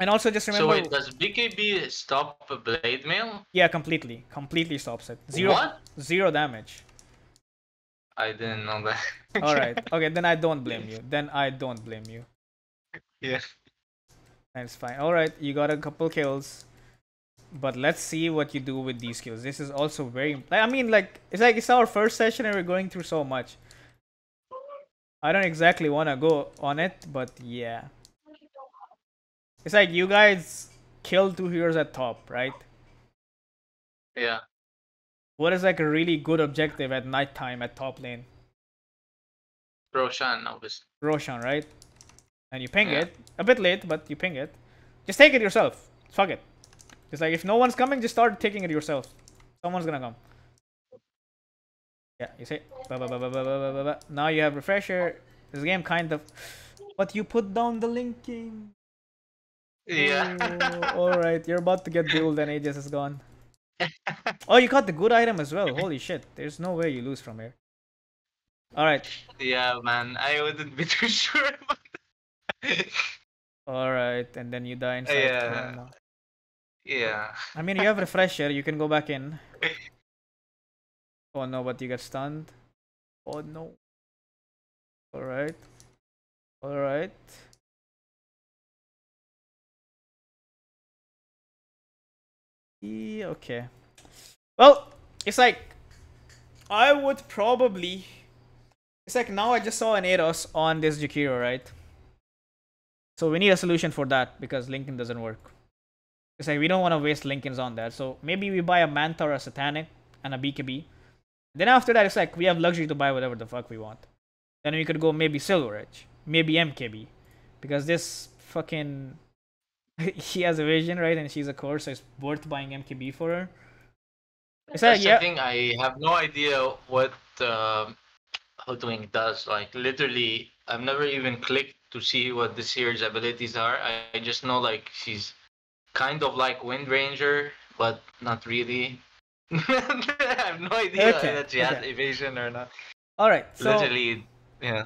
And also just remember. So wait, does BKB stop a Blade Mail? Yeah, completely. Completely stops it. What? Zero damage. I didn't know that. Alright. Okay, then I don't blame you. Yeah. That's fine. Alright, you got a couple kills. But let's see what you do with these skills. This is also very. I mean, like it's our first session and we're going through so much. I don't exactly want to go on it, but yeah. It's like you guys kill 2 heroes at top, right? Yeah. What is like a really good objective at nighttime at top lane? Roshan, obviously. Roshan, right? And you ping Yeah. it. A bit late, but you ping it. Just take it yourself. Fuck it. It's like if no one's coming, just start taking it yourself. Someone's gonna come. Yeah, you say. Now you have refresher. This game kind of. But you put down the linking. Yeah. Oh, alright, you're about to get dueled and Aegis is gone. Oh, you got the good item as well. Holy shit. There's no way you lose from here. Alright. Yeah, man. I wouldn't be too sure about that. Alright, and then you die inside. Yeah. Yeah. I mean, you have refresher. You can go back in. Oh no, but you get stunned. Oh no. Alright. Alright. Yeah, okay. Well, it's like I would probably. It's like now I just saw an Eros on this Jakiro, right? So we need a solution for that because Lincoln doesn't work. It's like we don't want to waste Lincolns on that. So maybe we buy a Manta or a Satanic and a BKB. Then after that, it's like we have luxury to buy whatever the fuck we want. Then we could go maybe Silver Edge, maybe MKB, because this fucking he has a vision, right? And she's a core, so it's worth buying MKB for her. It's like, That's the thing. I have no idea what Hoodwink does. Like literally, I've never even clicked to see what this hero's abilities are. I just know like she's kind of like Wind Ranger, but not really. I have no idea that she has evasion or not. Alright, so Literally, yeah.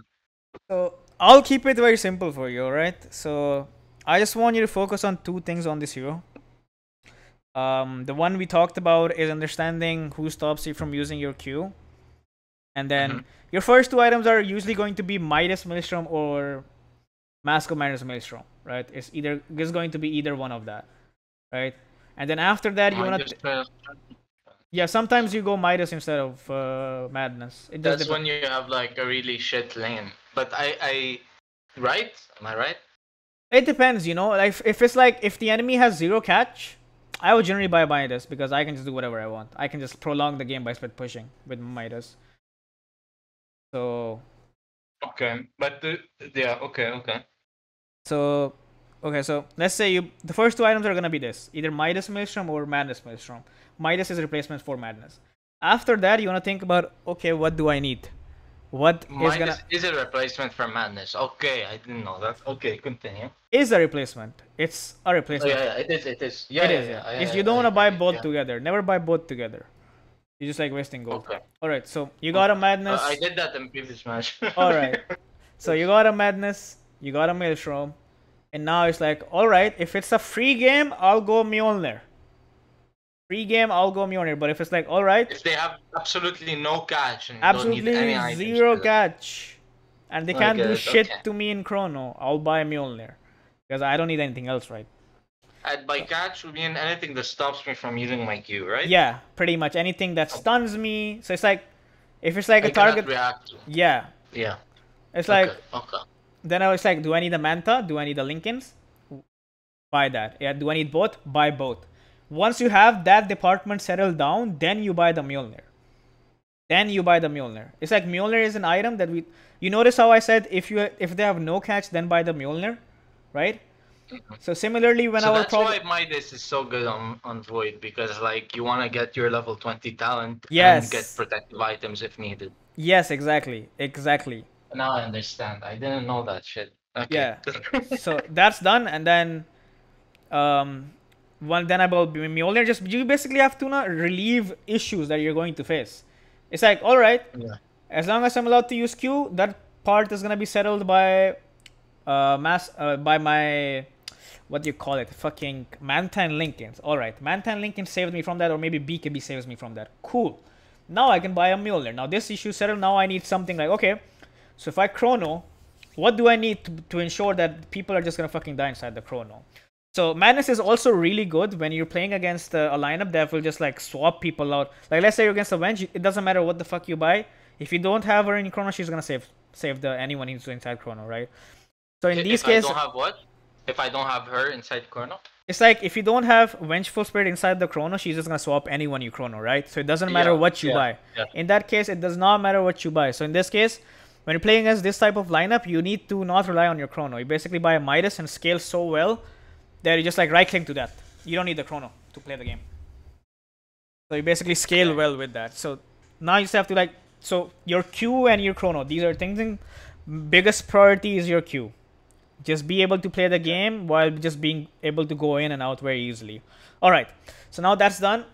So I'll keep it very simple for you, alright? So I just want you to focus on 2 things on this hero. The one we talked about is understanding who stops you from using your Q. And then your first 2 items are usually going to be Midas Maelstrom or Mask of Midas Maelstrom, right? It's going to be either one of that, right? And then after that, you want to. Yeah, sometimes you go Midas instead of Madness. It That's when you have like a really shit lane. But right? Am I right? It depends, you know. Like if it's like if the enemy has 0 catch, I would generally buy Midas because I can just do whatever I want. I can just prolong the game by split pushing with Midas. So. Okay, but yeah, okay. So let's say the first 2 items are gonna be this: either Midas Maelstrom or Madness Maelstrom. Midas is a replacement for Madness. After that, you wanna think about, okay, what do I need? Midas is a replacement for Madness. Okay, I didn't know that. Okay, continue. Is a replacement. It's a replacement. Oh, yeah, it is. Yeah, it is. You don't wanna buy both together. Never buy both together. You just like wasting gold. Okay. Alright, so you got a Madness. I did that in previous match. Alright. So you got a Madness, you got a Maelstrom, and now it's like, alright, if it's a free game, I'll go Mjolnir. Free game, I'll go Mjolnir. But if it's like, alright, if they have absolutely no catch and absolutely don't need any 0 catch, and they can't do shit okay. to me in Chrono, I'll buy Mjolnir. Because I don't need anything else, right? And by catch, we mean anything that stops me from using my Q, right? Yeah, pretty much. Anything that stuns me. So it's like, if it's like a target. React to. Yeah. Yeah. It's like, okay. Then I was like, do I need a Manta? Do I need a Lincolns? Buy that. Yeah, do I need both? Buy both. Once you have that department settled down, then you buy the Mjolnir. It's like Mjolnir is an item that we. You notice how I said if they have no catch, then buy the Mjolnir, right? So similarly, when that's why Midas is so good on Void, because like you want to get your level 20 talent and get protective items if needed. Yes, exactly. Now I understand. I didn't know that shit. Okay. Yeah. So that's done, and then then about Mjolnir, just you basically have to relieve issues that you're going to face. It's like, alright, as long as I'm allowed to use Q, that part is gonna be settled by by my what do you call it? Fucking Manta and Lincolns. Alright, Manta and Lincoln saved me from that, or maybe BKB saves me from that. Cool. Now I can buy a Mjolnir. Now this issue settled. Now I need something like, okay, so if I Chrono, what do I need to ensure that people are just gonna fucking die inside the Chrono? So Madness is also really good when you're playing against a lineup that will just like swap people out. Like let's say you're against Avenge, it doesn't matter what the fuck you buy. If you don't have her in Chrono, she's gonna save the anyone who's inside Chrono, right? So in these If I cases, don't have what? If I don't have her inside Chrono? it's like if you don't have Vengeful Spirit inside the Chrono, she's just gonna swap anyone you Chrono, right? So it doesn't matter what you buy. Yeah. In that case, it does not matter what you buy. So in this case, when you're playing against this type of lineup, you need to not rely on your Chrono. You basically buy a Midas and scale so well that you just like right click to that. You don't need the Chrono to play the game. So you basically scale well with that. So now you just have to like, so your Q and your Chrono, these are things in biggest priority is your Q. Just be able to play the game while just being able to go in and out very easily. Alright, so now that's done,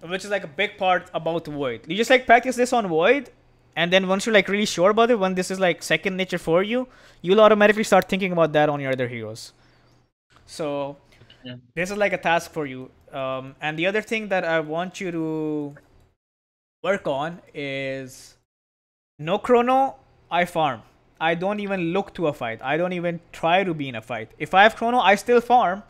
which is like a big part about Void. You just like practice this on Void, and then once you're like really sure about it, when this is like second nature for you, you'll automatically start thinking about that on your other heroes. So this is like a task for you. And the other thing that I want you to work on is no Chrono, I farm. I don't even look to a fight. I don't even try to be in a fight. If I have Chrono, I still farm.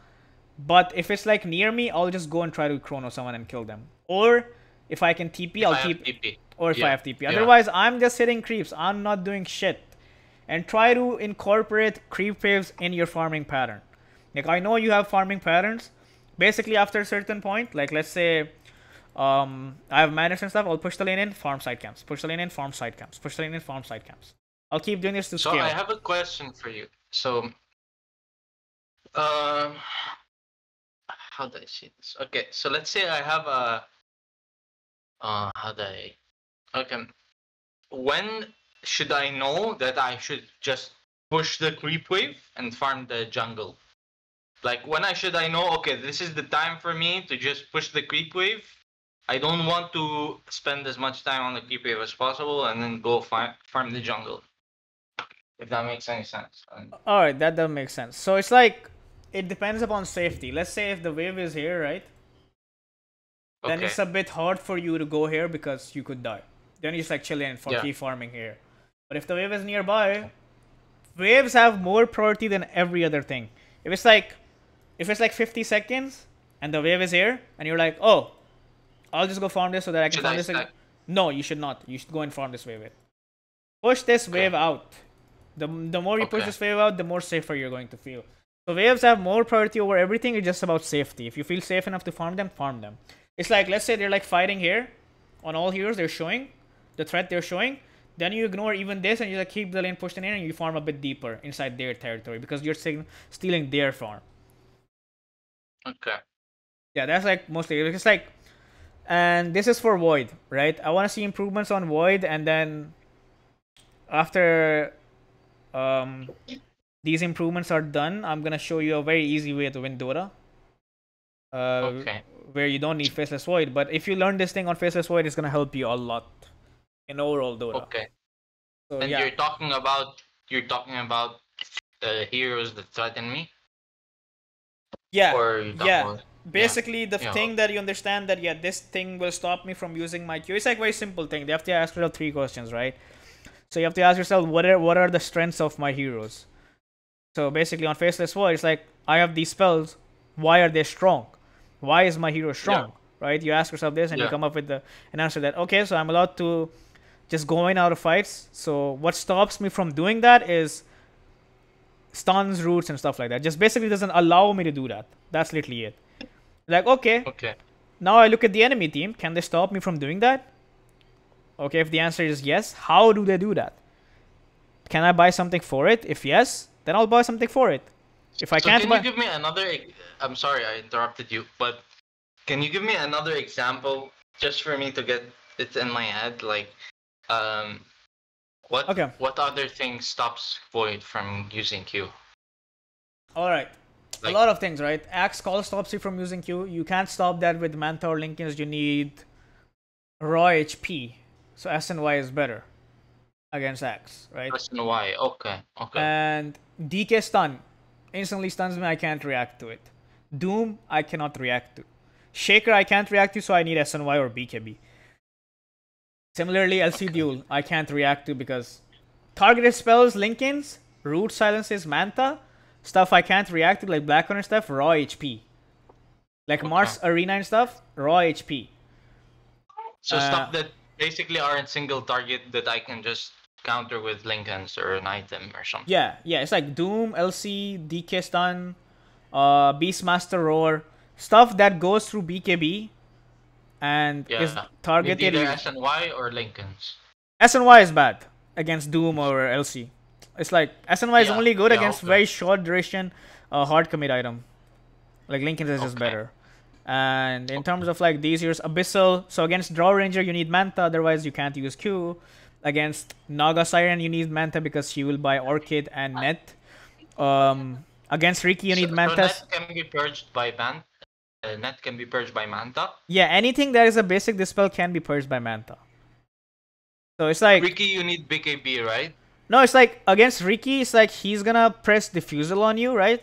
But if it's like near me, I'll just go and try to Chrono someone and kill them. Or if I can TP, I'll TP. Or if I have TP. Otherwise, I'm just hitting creeps. I'm not doing shit. And try to incorporate creep waves in your farming pattern. Like, I know you have farming patterns. Basically, after a certain point, like let's say I have madness and stuff, I'll push the lane in, farm side camps. Push the lane in, farm side camps. Push the lane in, farm side camps. I'll keep doing this to scale. So I have a question for you. So, how do I say this? Okay, so let's say I have a, how do I, okay, when should I know that I should just push the creep wave and farm the jungle? Like, when should I know, okay, this is the time for me to just push the creep wave? I don't want to spend as much time on the creep wave as possible and then go farm the jungle. If that makes any sense. Alright, that does make sense. So it's like, it depends upon safety. Let's say if the wave is here, right? Then it's a bit hard for you to go here because you could die. Then you just like chill in for keep farming here. But if the wave is nearby, waves have more priority than every other thing. If it's like 50 seconds and the wave is here and you're like, oh, I'll just go farm this so that I can farm this again. No, you should not. You should go and farm this wave. Push this wave out. The more you push this wave out, the more safer you're going to feel. So waves have more priority over everything. It's just about safety. If you feel safe enough to farm them, farm them. It's like, let's say they're like fighting here on all heroes. They're showing the threat they're showing. Then you ignore even this and you like keep the lane pushed in and you farm a bit deeper inside their territory because you're stealing their farm. Okay. Yeah, that's like mostly. It's like, and this is for Void, right? I want to see improvements on Void, and then after these improvements are done, I'm gonna show you a very easy way to win Dota. Where you don't need Faceless Void, but if you learn this thing on Faceless Void, it's gonna help you a lot in overall Dota. Okay. So, and you're talking about the heroes that threaten me. Yeah. Basically, the thing that you understand that this thing will stop me from using my Q. It's like a very simple thing. They have to ask yourself 3 questions, right? So you have to ask yourself, what are the strengths of my heroes? So basically, on Faceless Void, it's like, I have these spells. Why are they strong? Why is my hero strong? Right? You ask yourself this, and you come up with an answer that, okay, so I'm allowed to just go in out of fights. So what stops me from doing that is stuns, roots, and stuff like that. Just basically doesn't allow me to do that. That's literally it. Like, okay. Now I look at the enemy team. Can they stop me from doing that? Okay, if the answer is yes, how do they do that? Can I buy something for it? If yes, then I'll buy something for it. If I can't can you give me another... I'm sorry I interrupted you, but can you give me another example just for me to get it in my head? Like, what other thing stops Void from using Q? Alright. Like, a lot of things, right? Axe Call stops you from using Q. You can't stop that with Manta or Linken's. You need raw HP. So S and Y is better against Axe, right? S and Y, okay. And DK stun. Instantly stuns me, I can't react to it. Doom, I cannot react to. Shaker, I can't react to, so I need SNY or BKB. Similarly, LC Duel, I can't react to because targeted spells, Linkens, Root Silences, Manta, Stuff I can't react to, like Black Hunter stuff, raw HP. Like Mars Arena and stuff, raw HP. So stuff that basically aren't single target that I can just counter with Lincolns or an item or something. Yeah, it's like Doom, LC, DK stun, Beastmaster Roar, stuff that goes through BKB and is targeted. With either SNY or Lincolns. SNY is bad against Doom or LC. It's like SNY is only good against very short duration hard commit item. Like Lincoln is just better. And in terms of like these years, Abyssal. So against Draw Ranger you need Manta, otherwise you can't use Q. Against Naga Siren you need Manta because she will buy Orchid and Net. Against Riki you need Manta. So Net can be purged by Manta. Net can be purged by Manta. Yeah, anything that is a basic dispel can be purged by Manta. So it's like Riki, you need BKB, right? No, it's like against Riki, it's like he's gonna press Diffusal on you, right?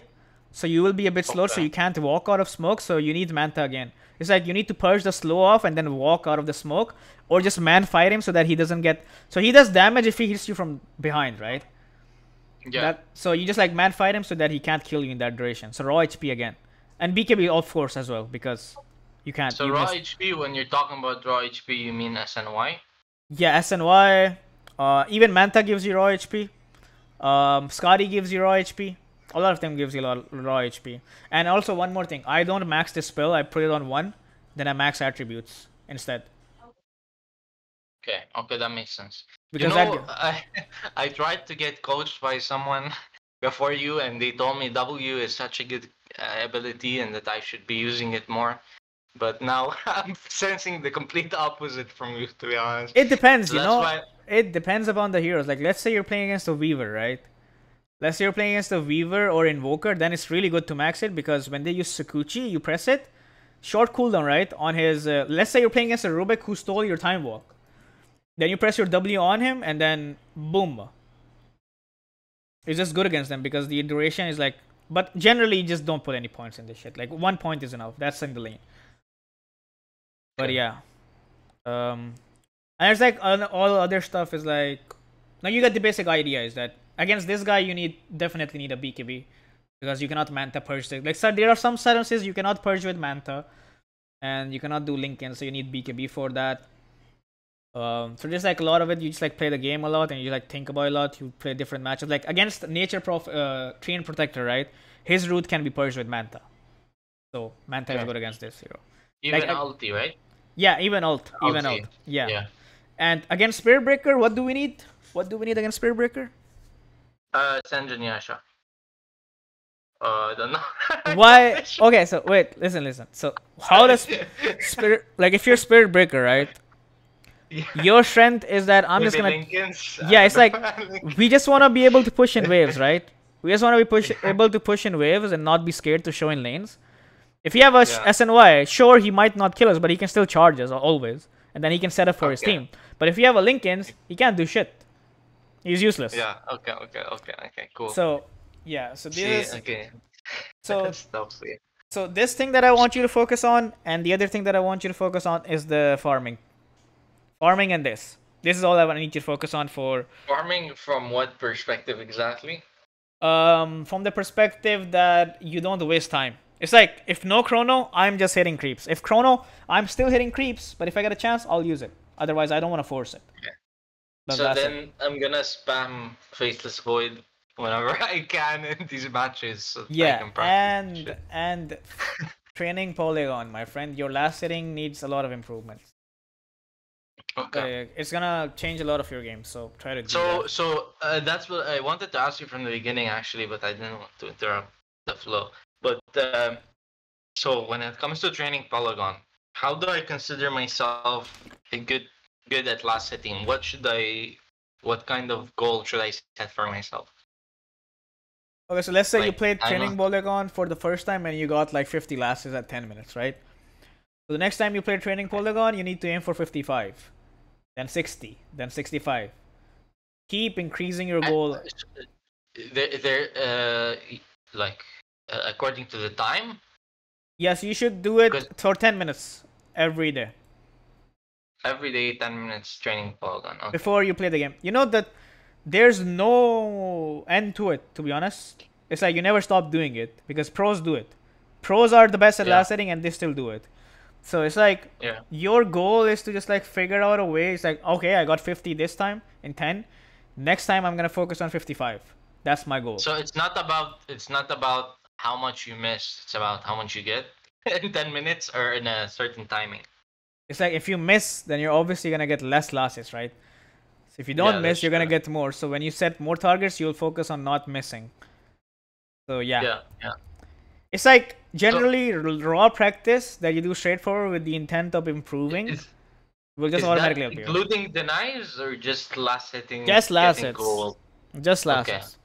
So you will be a bit slow, so you can't walk out of smoke, so you need Manta again. It's like you need to purge the slow off and then walk out of the smoke, or just man fight him so that he doesn't get... So he does damage if he hits you from behind, right? Yeah. So you just like man fight him so that he can't kill you in that duration. So raw HP again. And BKB of course as well, because you can't... So raw HP, when you're talking about raw HP, you mean SNY? Yeah, SNY. Even Manta gives you raw HP. Scotty gives you raw HP. A lot of them gives you raw HP. And also one more thing. I don't max this spell. I put it on 1. Then I max attributes instead. Okay, that makes sense. Because I tried to get coached by someone before you, and they told me W is such a good ability and that I should be using it more. But now I'm sensing the complete opposite from you, to be honest. It depends, It depends upon the heroes. Like, let's say you're playing against a Weaver, right? Let's say you're playing against a Weaver or Invoker, then it's really good to max it, because when they use Sakuchi, you press it, short cooldown, right? On his, let's say you're playing against a Rubik who stole your Time Walk. Then you press your W on him, and then boom. It's just good against them, because the duration is like... But generally, just don't put any points in this shit. Like, 1 point is enough. That's in the lane. But yeah. And it's like all other stuff is like... Now you get the basic idea is that against this guy you definitely need a BKB, because you cannot Manta purge. Like, so there are some silences you cannot purge with Manta, and you cannot do Lincoln, so you need BKB for that. So just like a lot of it, you just like play the game a lot and you like think about it a lot. You play different matchups. Like against Nature Train Protector, right? His root can be purged with Manta, so Manta is good against this hero. Even like, ulti, right? Yeah, even ult. Even ult. Yeah. And against Spirit Breaker, what do we need? What do we need against Spirit Breaker? Sanjin Yasha. I don't know. Why? Okay, so wait, listen. So how does Spirit, like if you're Spirit Breaker, right? Yeah. Your strength is that I'm just gonna... Yeah, it's like we just want to be able to push in waves, right? We just want to be able to push in waves and not be scared to show in lanes. If you have a SNY, sure, he might not kill us, but he can still charge us always. And then he can set up for his team. But if you have a Lincoln, he can't do shit. He's useless. Yeah, okay, cool. So, yeah, so this okay. So this thing that I want you to focus on, and the other thing that I want you to focus on is the farming. Farming and this. This is all I need you to focus on for... Farming from what perspective exactly? From the perspective that you don't waste time. It's like, if no chrono, I'm just hitting creeps. If chrono, I'm still hitting creeps, but if I get a chance, I'll use it. Otherwise, I don't want to force it. Okay. So then I'm gonna spam Faceless Void whenever I can in these matches. So yeah, and training Polygon, my friend. Your last hitting needs a lot of improvements. Okay. It's gonna change a lot of your game, so try to do that. So that's what I wanted to ask you from the beginning, actually, but I didn't want to interrupt the flow. But so when it comes to training Polygon, how do I consider myself a good at last hitting? What kind of goal should I set for myself? Okay, so let's say you played training Polygon for the first time and you got like 50 lasses at 10 minutes, right? So the next time you play training Polygon, you need to aim for 55, then 60, then 65. Keep increasing your goal. According to the time? Yes, you should do it for 10 minutes every day. Every day, 10 minutes training Polygon. Okay. Before you play the game. You know that there's no end to it, to be honest. It's like you never stop doing it because pros do it. Pros are the best at Yeah. last hitting and they still do it. So it's like Yeah. your goal is to just like figure out a way. It's like, okay, I got 50 this time in 10. Next time I'm gonna focus on 55. That's my goal. So it's not about how much you miss. It's about how much you get in 10 minutes or in a certain timing. It's like if you miss, then you're obviously gonna get less losses, right? So if you don't Yeah, miss, that's you're gonna true. get more. So when you set more targets, you'll focus on not missing. So yeah, Yeah, yeah. it's like So generally raw practice that you do straightforward with the intent of improving is will just is that automatically appear. including denies or just last hitting Just last getting hits, gold? just last Okay, hits.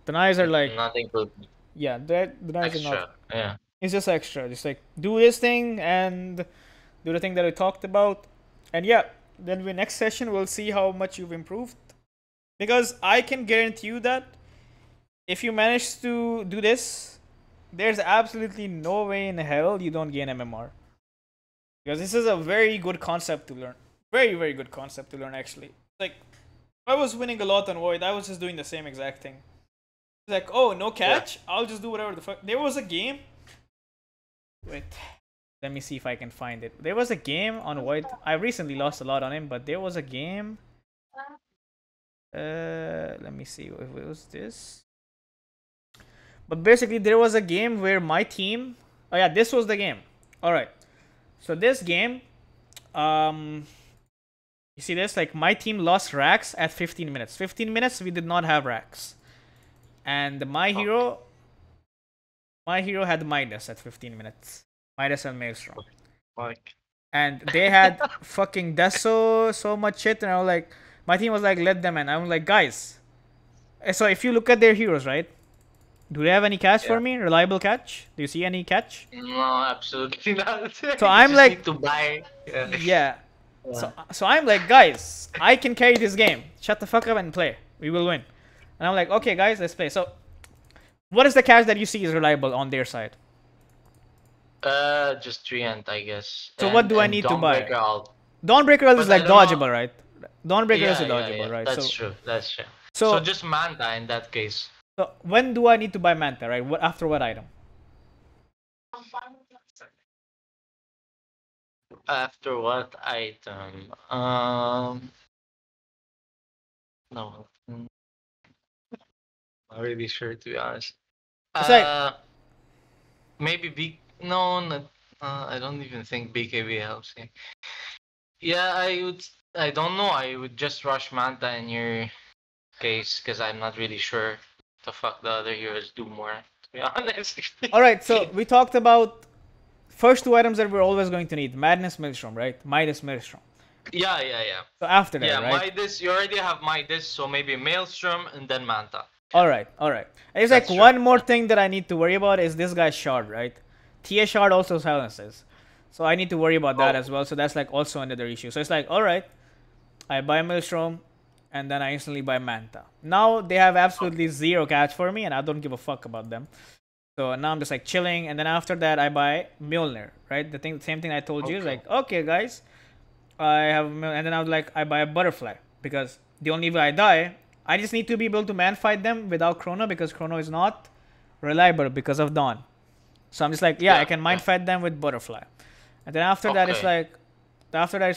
The knives are like, not including yeah, the knives are not. extra. Yeah. It's just extra. Just like do this thing and do the thing that we talked about, and yeah, then the next session we'll see how much you've improved. Because I can guarantee you that if you manage to do this, there's absolutely no way in hell you don't gain MMR. Because this is a very good concept to learn. Very, very good concept to learn, actually. Like, I was winning a lot on Void, I was just doing the same exact thing. It's like, oh, no Yeah. catch? I'll just do whatever the fuck. There was a game. Wait. Let me see if I can find it. There was a game on Void. I recently lost a lot on him, but there was a game. Let me see if it was this. But basically, there was a game where my team. Oh yeah, this was the game. All right. So this game, you see this? Like my team lost racks at 15 minutes. 15 minutes, we did not have racks, and my hero had Midas at 15 minutes. Midas and Maelstrom, Like and they had fucking Deso so much shit, and I was like, my team was like, let them in. I'm like, guys. So if you look at their heroes, right? Do they have any catch yeah. for me? Reliable catch? Do you see any catch? No, absolutely not. So You I'm just like, need to buy. Yeah. yeah. Yeah. So I'm like, guys, I can carry this game. Shut the fuck up and play. We will win. And I'm like, okay, guys, let's play. So, what is the catch that you see is reliable on their side? Just Treant, I guess. So what do I And need to buy? Dawnbreaker out. Dawnbreaker is But I like don't know. dodgeable, right? Dawnbreaker is a Yeah, dodgeable, yeah. right? That's true. That's true. So So, just Manta in that case. so when do I need to buy Manta, right? What after what item? After what item? No, not really sure to be honest. It's like, Maybe B. No, not, I don't even think BKB helps you. Yeah, I would. I don't know. I would just rush Manta in your case because I'm not really sure the fuck the other heroes do more. To be honest. all right. So we talked about first two items that we're always going to need: Madness, Maelstrom, right? Midas, Maelstrom. Yeah, yeah, yeah. So after that, Yeah, right? Midas. You already have Midas, so maybe Maelstrom and then Manta. All right, all right. And it's That's like true. one more thing that I need to worry about is this guy's shard, right? TA shard also silences, so I need to worry about that Oh. as well. So that's like also another issue. So it's like, all right, I buy Maelstrom, and then I instantly buy Manta. Now they have absolutely zero catch for me, and I don't give a fuck about them. So now I'm just like chilling, and then after that I buy Mjolnir, right? The same thing I told you is Okay. like, okay, guys, I have, and then I was like, I buy a butterfly because the only way I die, I just need to be able to man fight them without Chrono because Chrono is not reliable because of Dawn. So I'm just like, yeah, I can mind fight them with butterfly, and then after that it's Okay.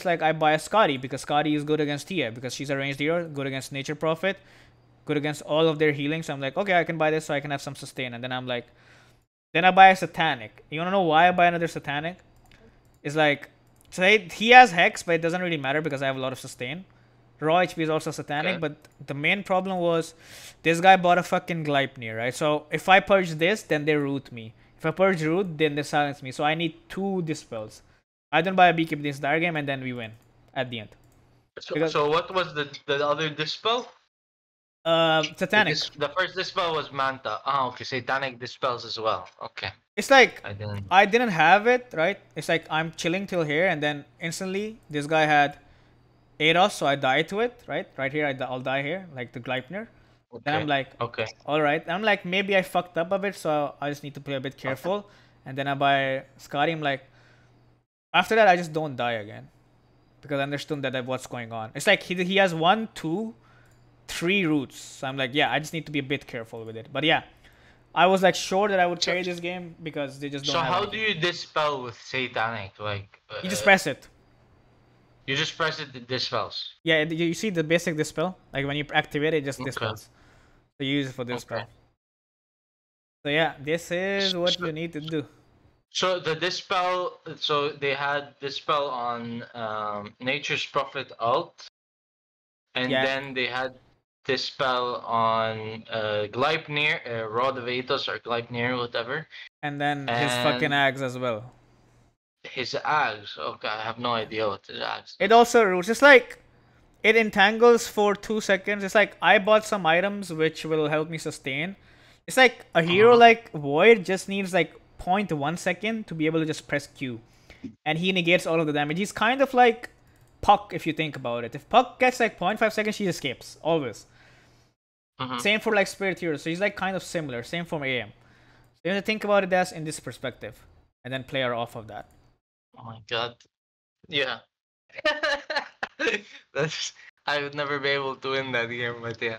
like, I buy a Scotty because Scotty is good against Tia because she's a ranged hero, good against Nature Prophet, good against all of their healing. So I'm like, okay, I can buy this so I can have some sustain, and then I'm like, then I buy a Satanic. You wanna know why I buy another Satanic? It's like, so he has Hex, but it doesn't really matter because I have a lot of sustain. Raw HP is also Satanic, Okay. but the main problem was this guy bought a fucking Gleipnir, right? So if I purge this, then they root me. If I purge root, then they silence me. So I need two dispels. I don't buy a beekeep this entire game, and then we win at the end. So, Because so what was the other dispel? Satanic. The first dispel was Manta. Ah, okay. Satanic dispels as well. Okay. It's like I didn't. I didn't have it, right? It's like I'm chilling till here, and then instantly this guy had Ados, so I die to it, right? Right here, I'll die here, like the Gleipnir. Then I'm Okay. like, Okay. all right. I'm like, maybe I fucked up a bit, so I just need to play a bit careful. And then I buy Scotty. I'm like, after that, I just don't die again because I understood that what's going on. It's like he has 1, 2, 3 roots. So I'm like, yeah, I just need to be a bit careful with it. But yeah, I was like sure that I would carry this game because they just don't So have how do anything. you dispel with satanic? Like, You just press it. you just press it, it dispels. Yeah, you see the basic dispel? Like when you activate it, it just Okay. dispels. So you use it for Okay. dispel. So yeah, this is what So, you need to do. so the dispel, so they had dispel on Nature's Prophet alt, and Yeah, then they had dispel on Gleipnir, Rod of Athos or Gleipnir, whatever, and then his fucking and axe as well. his axe. Okay, I have no idea what his axe It does. also roots. It's like it entangles for 2 seconds. It's like I bought some items which will help me sustain. It's like a hero Uh-huh. like Void just needs like 0.1 second to be able to just press Q, and he negates all of the damage. He's kind of like Puck if you think about it. If Puck gets like 0.5 seconds, she escapes always. Uh-huh. Same for like Spirit Hero, so he's like kind of similar. Same for AM. So you have to think about it as in this perspective, and then play her off of that. Oh my god. Yeah. That's I would never be able to win that game, but yeah.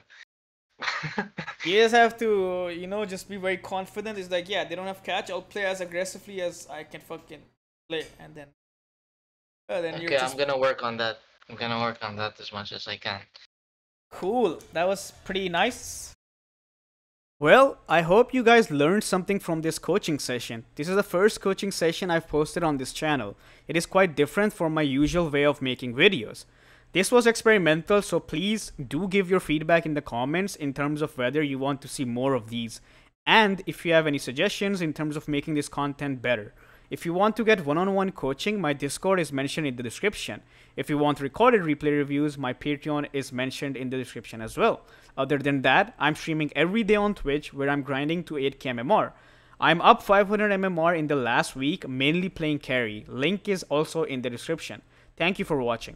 You just have to, just be very confident. It's like, yeah, they don't have catch. I'll play as aggressively as I can fucking play, and then you're Okay, just I'm gonna work on that. I'm gonna work on that as much as I can. cool. That was pretty nice. Well, I hope you guys learned something from this coaching session. This is the first coaching session I've posted on this channel. It is quite different from my usual way of making videos. This was experimental, so please do give your feedback in the comments in terms of whether you want to see more of these, and if you have any suggestions in terms of making this content better. If you want to get one-on-one coaching, my Discord is mentioned in the description. If you want recorded replay reviews, my Patreon is mentioned in the description as well. Other than that, I'm streaming every day on Twitch where I'm grinding to 8k MMR. I'm up 500 MMR in the last week, mainly playing carry. Link is also in the description. Thank you for watching.